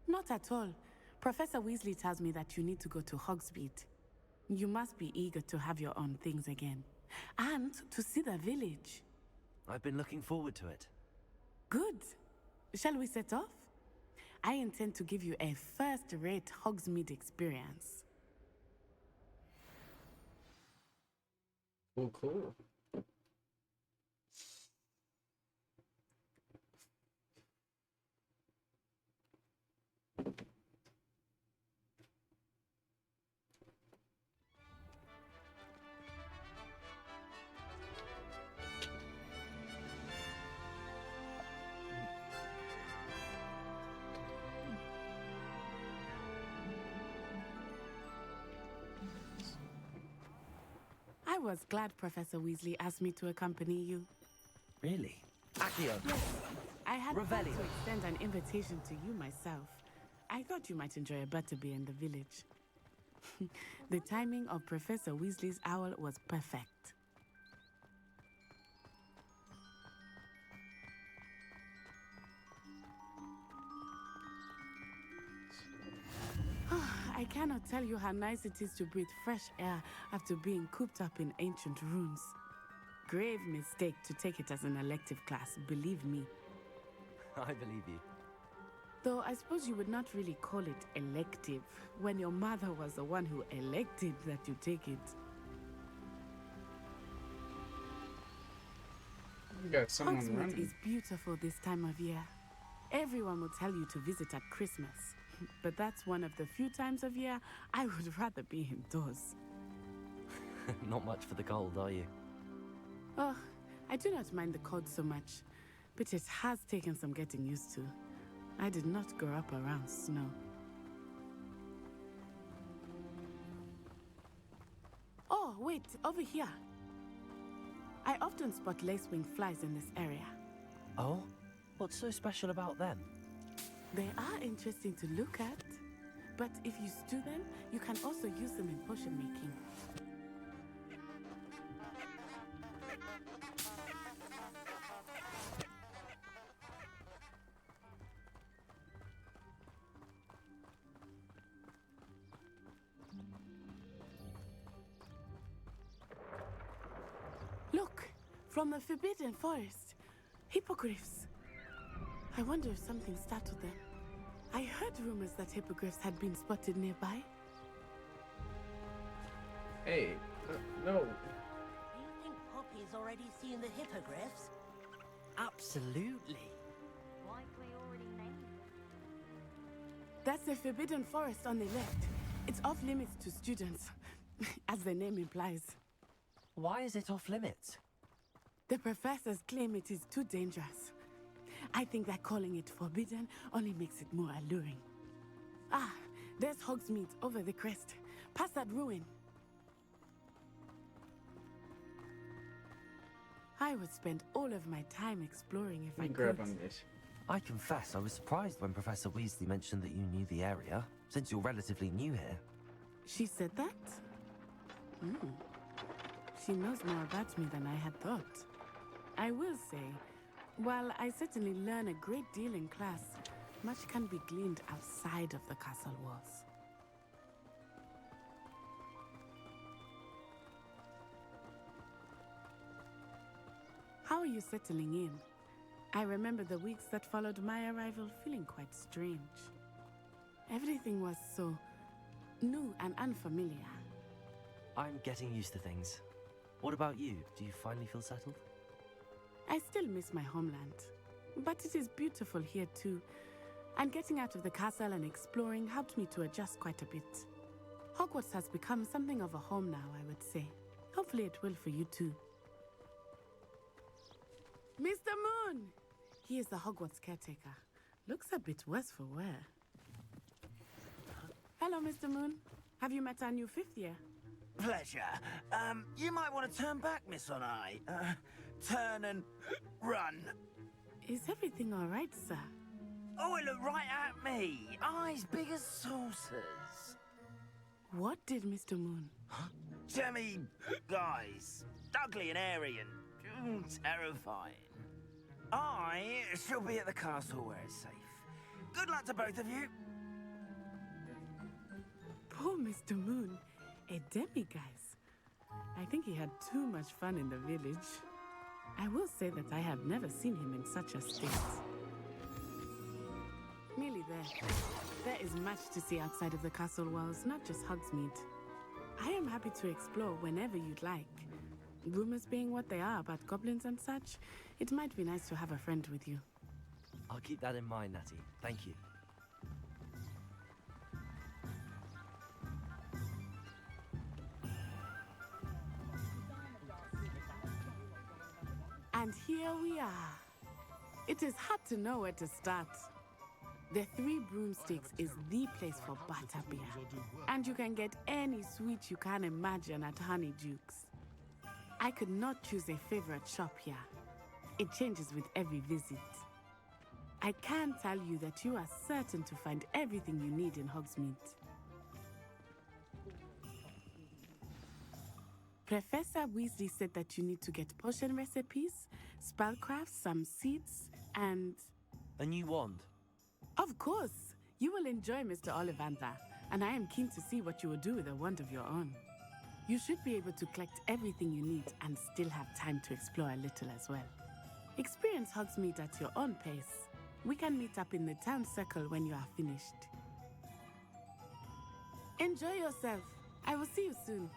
Not at all. Professor Weasley tells me that you need to go to Hogsmeade. You must be eager to have your own things again. And to see the village. I've been looking forward to it. Good. Shall we set off? I intend to give you a first-rate Hogsmeade experience. Oh, cool. I was glad Professor Weasley asked me to accompany you. Really? Accio. Yes. I had planned Revelio. to extend an invitation to you myself. I thought you might enjoy a butterbeer in the village. The timing of Professor Weasley's owl was perfect. I cannot tell you how nice it is to breathe fresh air after being cooped up in ancient ruins. Grave mistake to take it as an elective class, believe me. I believe you. Though I suppose you would not really call it elective when your mother was the one who elected that you take it. You got someone Hogsmeade running. is beautiful this time of year. Everyone will tell you to visit at Christmas, but that's one of the few times of year I would rather be indoors. Not much for the cold, are you? Oh, I do not mind the cold so much, but it has taken some getting used to. I did not grow up around snow. Oh, wait, over here. I often spot lacewing flies in this area. Oh? What's so special about them? They are interesting to look at, but if you stew them, you can also use them in potion making. Look, from the Forbidden Forest, hippogriffs. I wonder if something startled them. I heard rumors that hippogriffs had been spotted nearby. Hey, no. Do you think Poppy's already seen the hippogriffs? Absolutely. Why we already named them? That's the Forbidden Forest on the left. It's off limits to students, as the name implies. Why is it off limits? The professors claim it is too dangerous. I think that calling it forbidden only makes it more alluring. Ah, there's Hogsmeade over the crest. Past that ruin. I would spend all of my time exploring if I Grab could. on this. I confess I was surprised when Professor Weasley mentioned that you knew the area, since you're relatively new here. She said that? She knows more about me than I had thought. I will say, while I certainly learn a great deal in class, much can be gleaned outside of the castle walls. How are you settling in? I remember the weeks that followed my arrival feeling quite strange. Everything was so new and unfamiliar. I'm getting used to things. What about you? Do you finally feel settled? I still miss my homeland, but it is beautiful here too. And getting out of the castle and exploring helped me to adjust quite a bit. Hogwarts has become something of a home now, I would say. Hopefully it will for you too. Mr. Moon! He is the Hogwarts caretaker. Looks a bit worse for wear. Hello, Mr. Moon. Have you met our new fifth year? Pleasure. You might want to turn back, Miss On-Eye. Turn and run. Is everything all right, sir? Oh, it looked right at me. Eyes big as saucers. What did Mr. Moon? Guys. Ugly and airy and terrifying. I shall be at the castle where it's safe. Good luck to both of you. Poor Mr. Moon, a demiguise. I think he had too much fun in the village. I will say that I have never seen him in such a state. Nearly there. There is much to see outside of the castle walls, not just Hogsmeade. I am happy to explore whenever you'd like. Rumors being what they are about goblins and such, it might be nice to have a friend with you. I'll keep that in mind, Natty. Thank you. And here we are. It is hard to know where to start. The Three Broomsticks is the place for butterbeer. And you can get any sweet you can imagine at Honeydukes. I could not choose a favorite shop here. It changes with every visit. I can tell you that you are certain to find everything you need in Hogsmeade. Professor Weasley said that you need to get potion recipes, spellcrafts, some seeds, and... A new wand? Of course! You will enjoy Mr. Ollivander, and I am keen to see what you will do with a wand of your own. You should be able to collect everything you need and still have time to explore a little as well. Experience Hogsmeade at your own pace. We can meet up in the town circle when you are finished. Enjoy yourself. I will see you soon.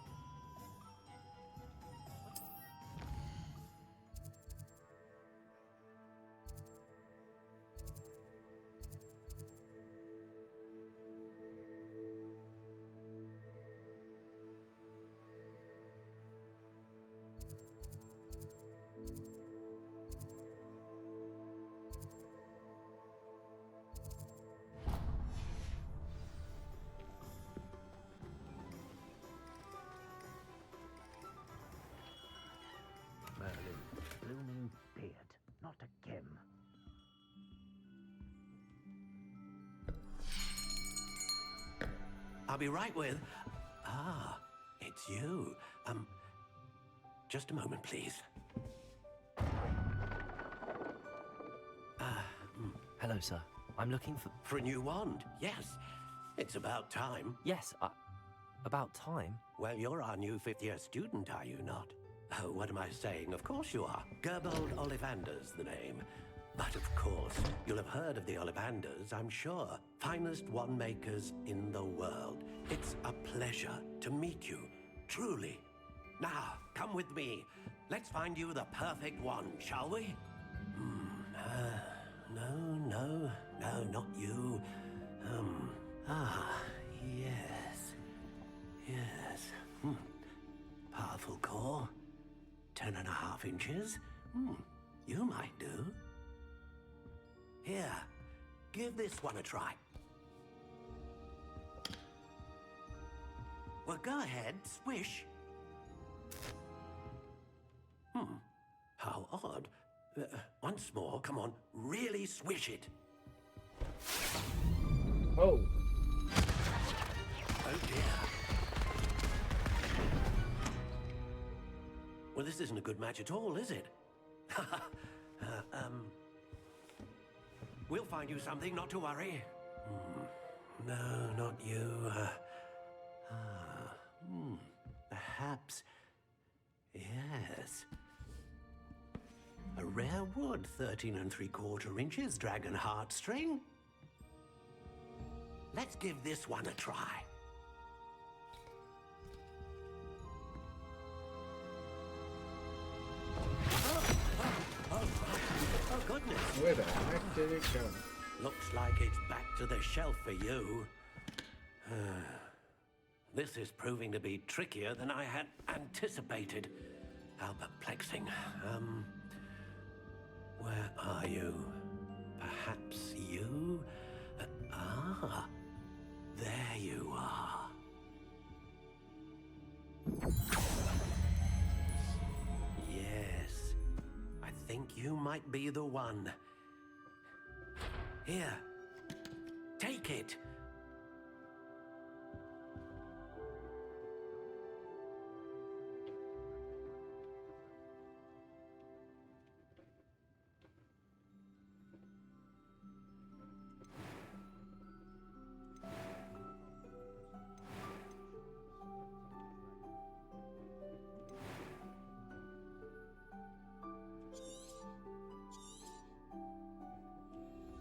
Merlin, blooming beard, not a gem. I'll be right with... Ah, it's you. Just a moment, please. Hello, sir. I'm looking for... For a new wand, yes. It's about time. Yes, about time? Well, you're our new fifth-year student, are you not? Oh, what am I saying? Of course you are. Gerbold Ollivander's the name. But of course, you'll have heard of the Ollivanders, I'm sure. Finest wand makers in the world. It's a pleasure to meet you, truly. Now, come with me. Let's find you the perfect wand, shall we? No, not you. Yes. Powerful core. 10.5 inches. You might do. Here, give this one a try. Well, go ahead, swish. How odd. Once more, come on, really swish it. Oh. Oh dear. Well, this isn't a good match at all, is it? We'll find you something, not to worry. No, not you. Perhaps. Yes. A rare wood, 13 3/4 inches, dragon heartstring. Let's give this one a try. Oh, goodness. Where the heck did it go? Looks like it's back to the shelf for you. This is proving to be trickier than I had anticipated. How perplexing. Where are you? Perhaps you? There you are. Yes, I think you might be the one. Here, take it.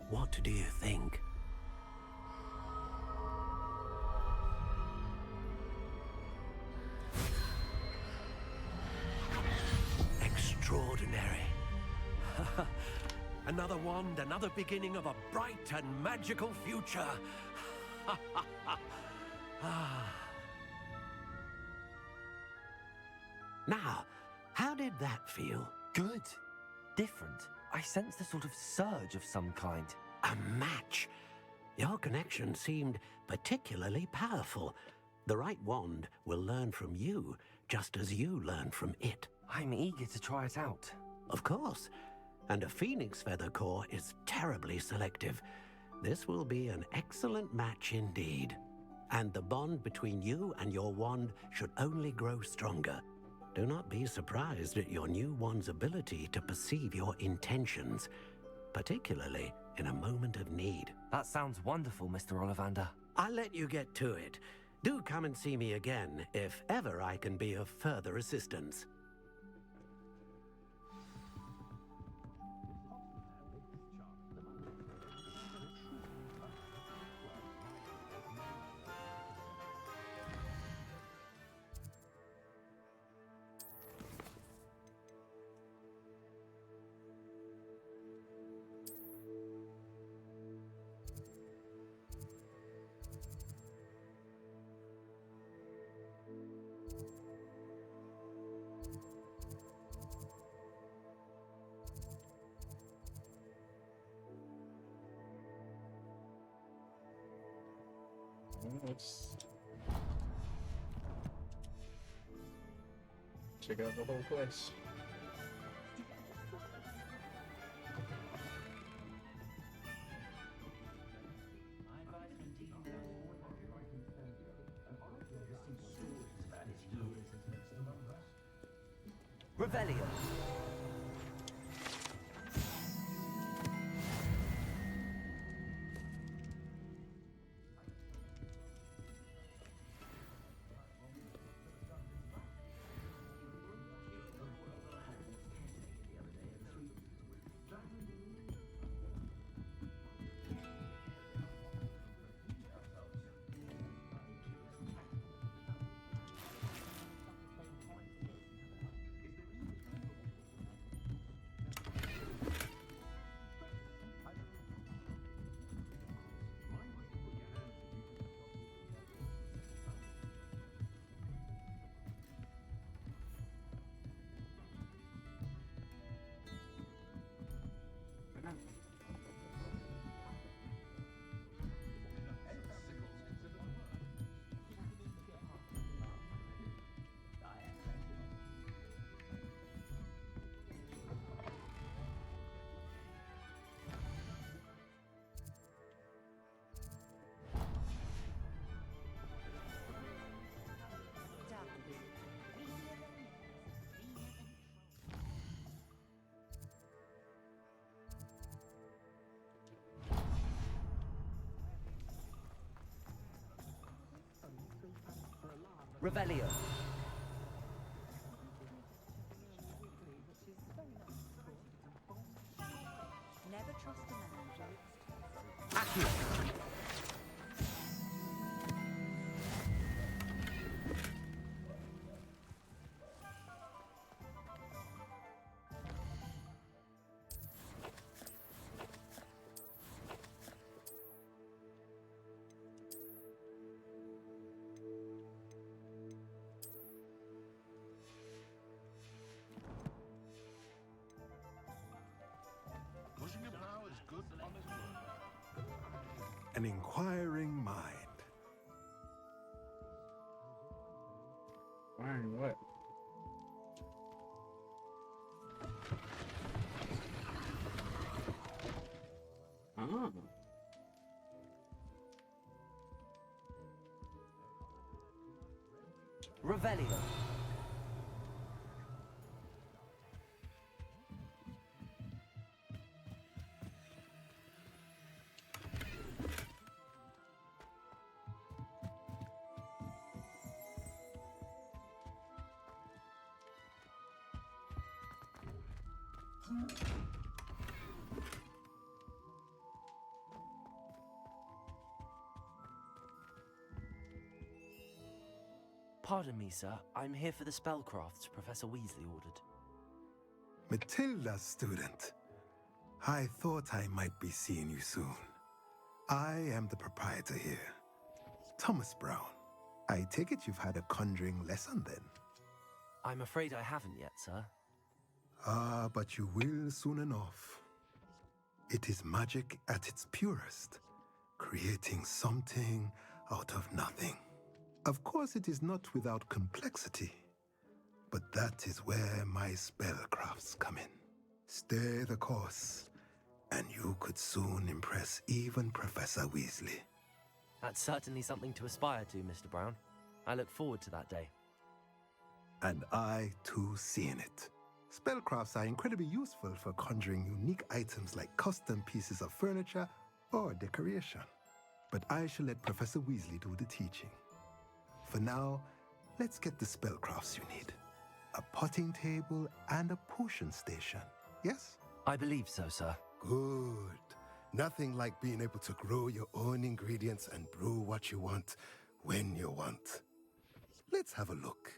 What do you think? Extraordinary. Another wand, another beginning of a bright and magical future. Now, how did that feel? Good. Different. I sensed a sort of surge of some kind. A match. Your connection seemed particularly powerful. The right wand will learn from you, just as you learn from it. I'm eager to try it out. Of course. And a phoenix feather core is terribly selective. This will be an excellent match indeed. And the bond between you and your wand should only grow stronger. Do not be surprised at your new wand's ability to perceive your intentions, particularly in a moment of need. That sounds wonderful, Mr. Ollivander. I'll let you get to it. Do come and see me again if ever I can be of further assistance. Let's check out the whole place. Revelio. Revelio. Never trust a man. Accio. Pushing your power is good on his word. An inquiring mind. Fine, what? Oh. Revelio. Pardon me, sir. I'm here for the spellcrafts Professor Weasley ordered. Matilda's student. I thought I might be seeing you soon. I am the proprietor here, Thomas Brown. I take it you've had a conjuring lesson then? I'm afraid I haven't yet, sir. Ah, but you will soon enough. It is magic at its purest, creating something out of nothing. Of course, it is not without complexity, but that is where my spellcrafts come in. Stay the course, and you could soon impress even Professor Weasley. That's certainly something to aspire to, Mr. Brown. I look forward to that day. And I, too, seeing it. Spellcrafts are incredibly useful for conjuring unique items like custom pieces of furniture or decoration. But I shall let Professor Weasley do the teaching. For now, let's get the spellcrafts you need. A potting table and a potion station, yes? I believe so, sir. Good. Nothing like being able to grow your own ingredients and brew what you want when you want. Let's have a look.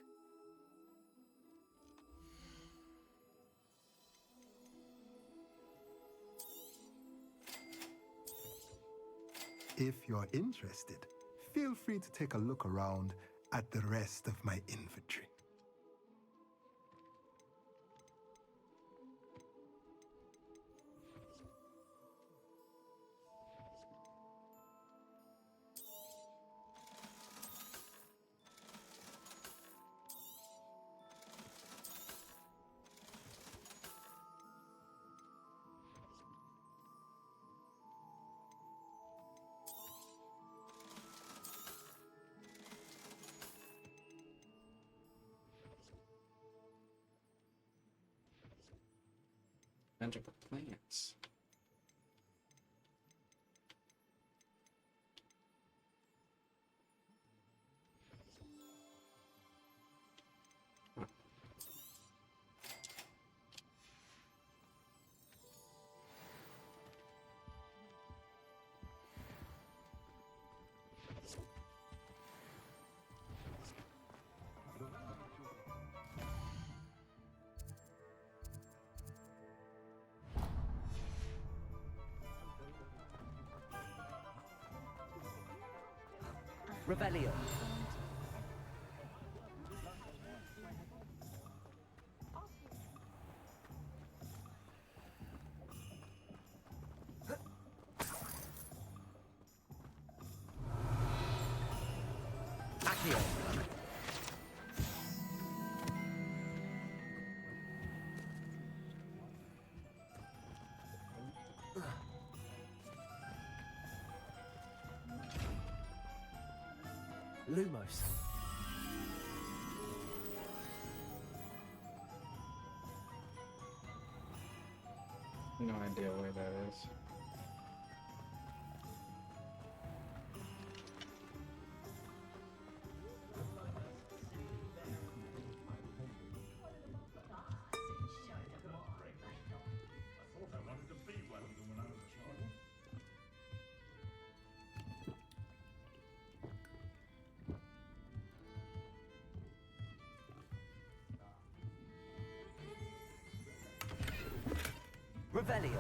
If you're interested, feel free to take a look around at the rest of my inventory. Magical plants. Revelio. Accio. Lumos. No idea where that is. Revelio.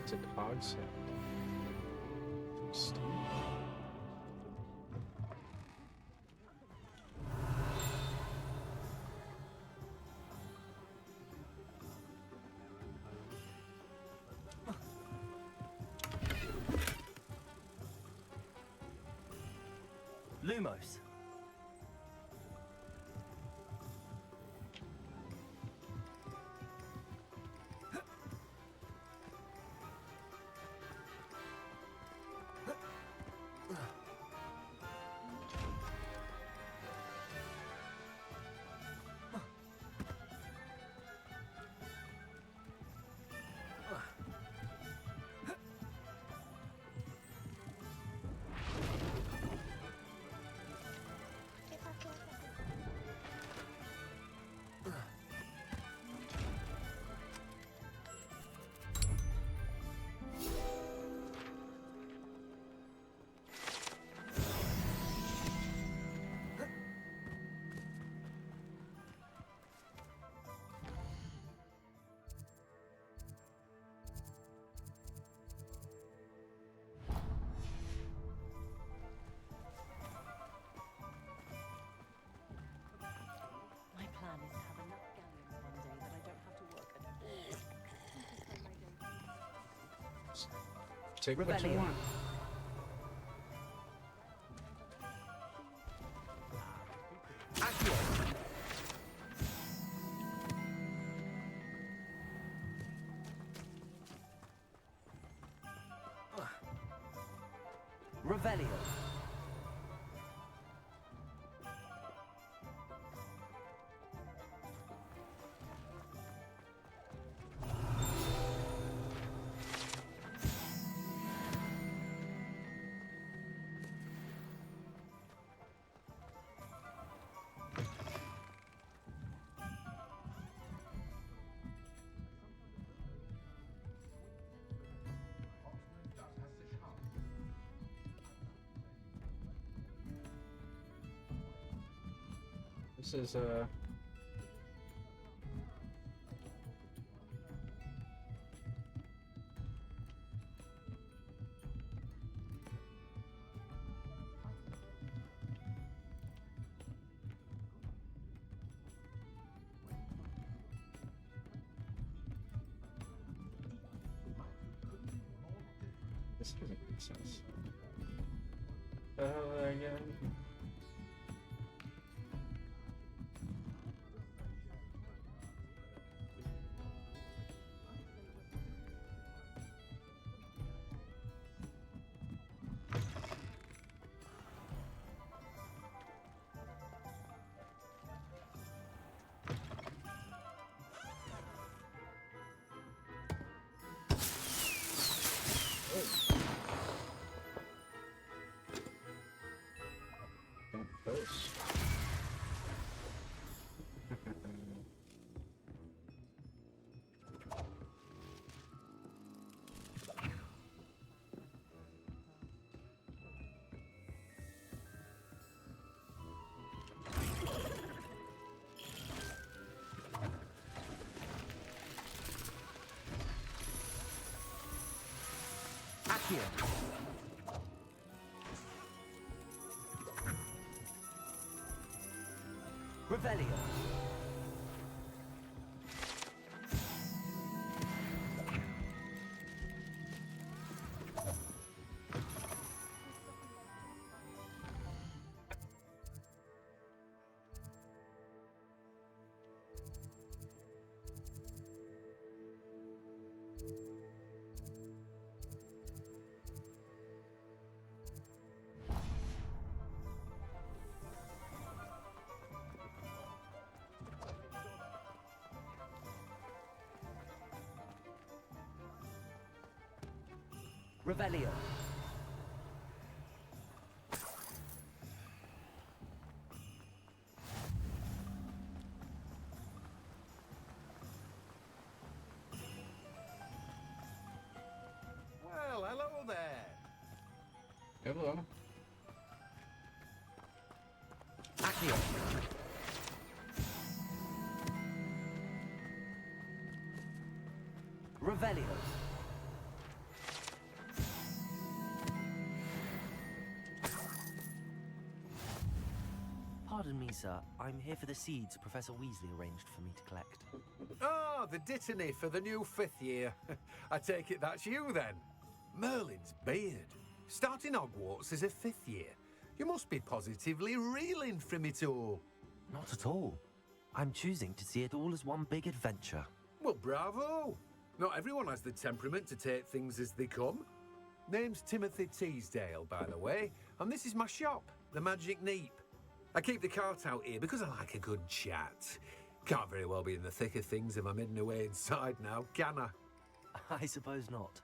It's a dog set. Stone. Lumos. Take what you want. Revelio. This is this doesn't make sense. The hell did I get? Close. Accio. Revelio. Revelio. Well, hello there. Hello. Accio. Revelio. Pardon me, sir. I'm here for the seeds Professor Weasley arranged for me to collect. Ah, the dittany for the new 5th year. I take it that's you then. Merlin's beard. Starting Hogwarts as a 5th year. You must be positively reeling from it all. Not at all. I'm choosing to see it all as one big adventure. Well, bravo. Not everyone has the temperament to take things as they come. Name's Timothy Teasdale, by the way, and this is my shop, the Magic Neep. I keep the cart out here because I like a good chat. Can't very well be in the thick of things if I'm hidden away inside now, can I? I suppose not.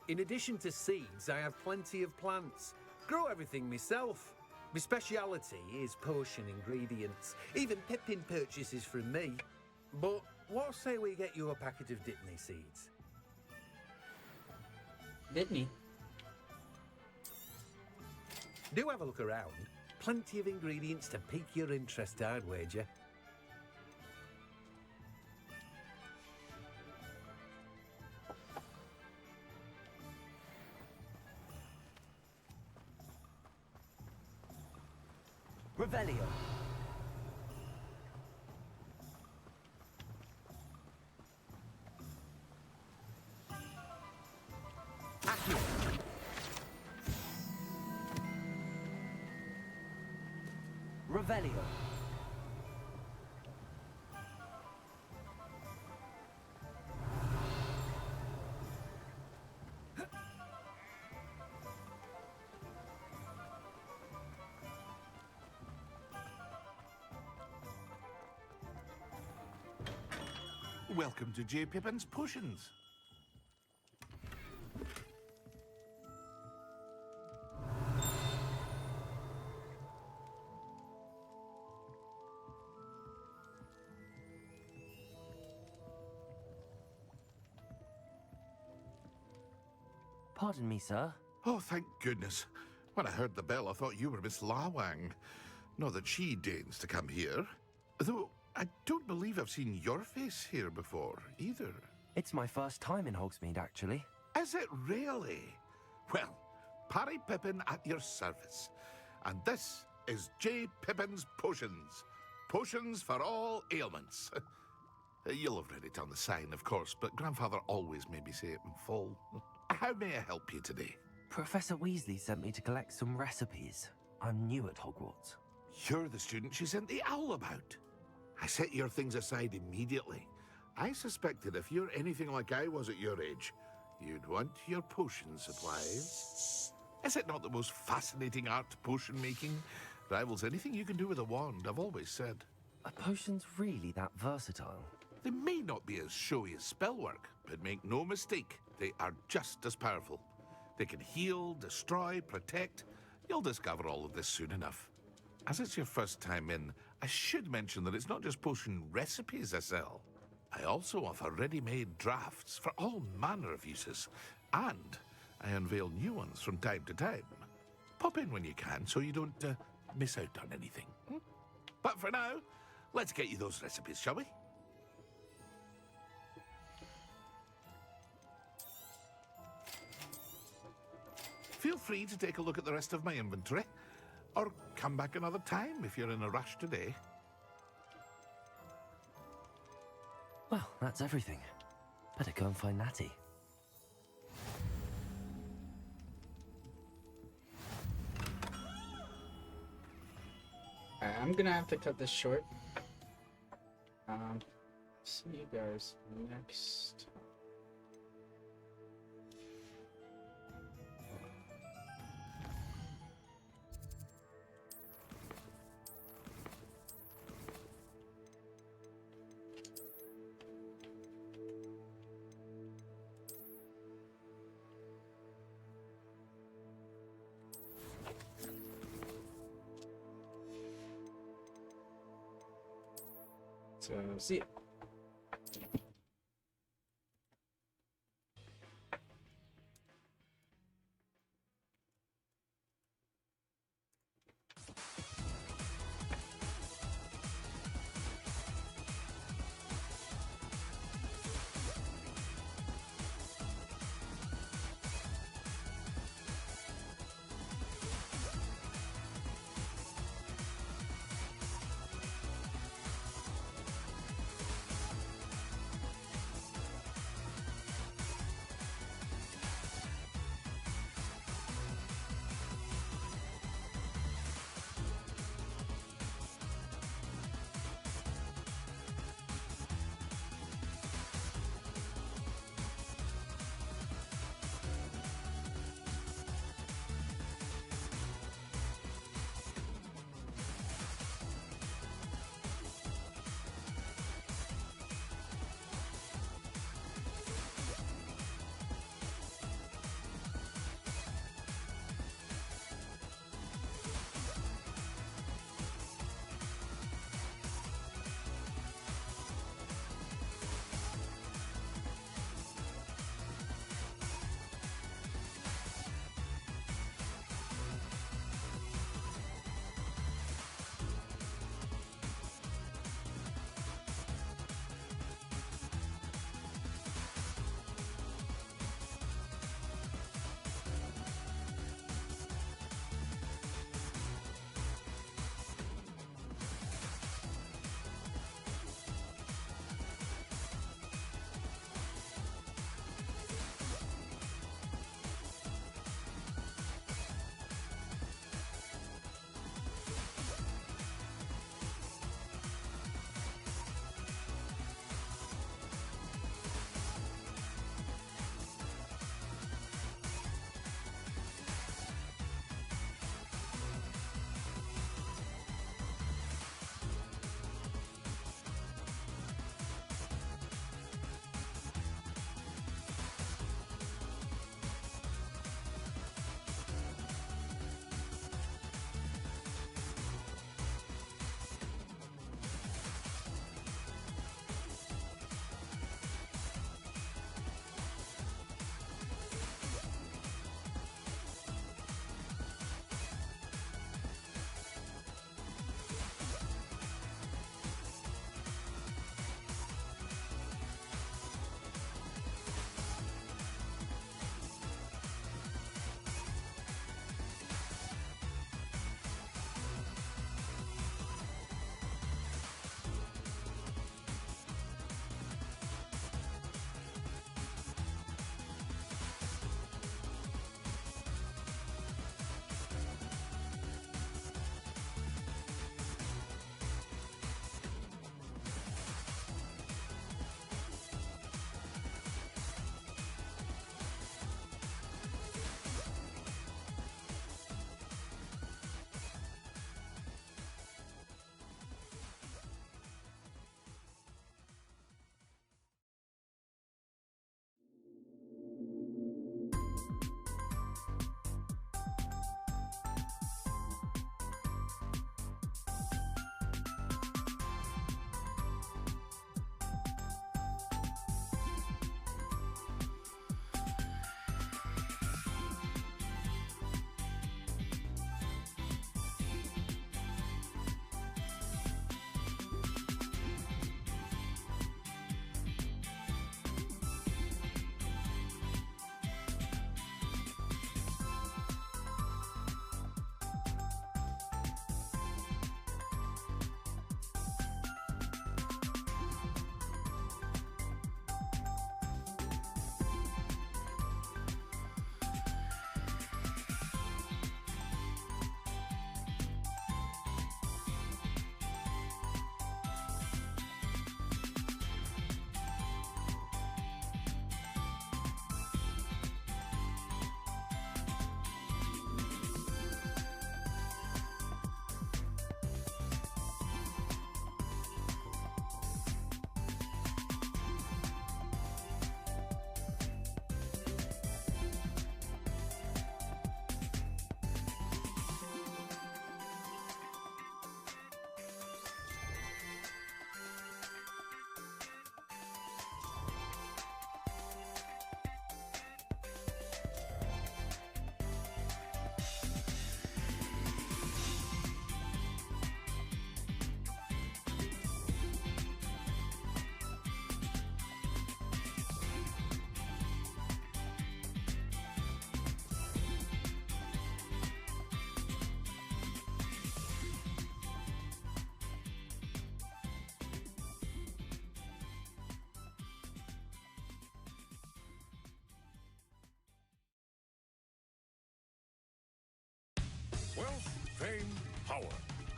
In addition to seeds, I have plenty of plants. Grow everything myself. My speciality is potion ingredients. Even Pippin purchases from me. But what say we get you a packet of Dittany seeds? Dittany? Do have a look around. Plenty of ingredients to pique your interest, I'd wager. Revelio. Accio. Revelio. Welcome to J. Pippin's Potions. Pardon me, sir. Oh, thank goodness. When I heard the bell, I thought you were Miss Lawang. Not that she deigns to come here. Though, I don't believe I've seen your face here before, either. It's my first time in Hogsmeade, actually. Is it really? Well, Parry Pippin at your service. And this is J. Pippin's Potions. Potions for all ailments. You'll have read it on the sign, of course, but Grandfather always made me say it in full. How may I help you today? Professor Weasley sent me to collect some recipes. I'm new at Hogwarts. You're the student she sent the owl about. I set your things aside immediately. I suspected if you're anything like I was at your age, you'd want your potion supplies. Is it not the most fascinating art, potion making? Rivals anything you can do with a wand, I've always said. Are potions really that versatile? They may not be as showy as spellwork, but make no mistake, they are just as powerful. They can heal, destroy, protect. You'll discover all of this soon enough. As it's your first time in, I should mention that it's not just potion recipes I sell. I also offer ready-made drafts for all manner of uses, and I unveil new ones from time to time. Pop in when you can so you don't miss out on anything. But for now, let's get you those recipes, shall we? Feel free to take a look at the rest of my inventory, or come back another time if you're in a rush today. Well, that's everything. Better go and find Natty. I'm gonna have to cut this short. See you guys next time. So, see ya.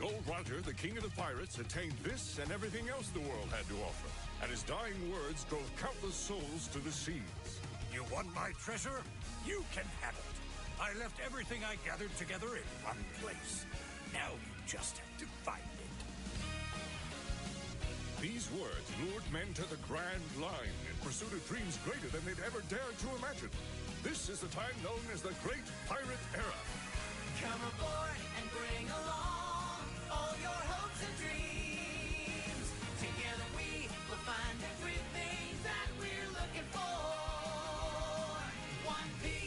Gold Roger, the king of the pirates, attained this and everything else the world had to offer, and his dying words drove countless souls to the seas. You want my treasure? You can have it. I left everything I gathered together in one place. Now you just have to find it. These words lured men to the Grand Line in pursuit of dreams greater than they'd ever dared to imagine. This is the time known as the Great Pirate Era. Come aboard and bring along all your hopes and dreams. Together we will find everything that we're looking for. One piece.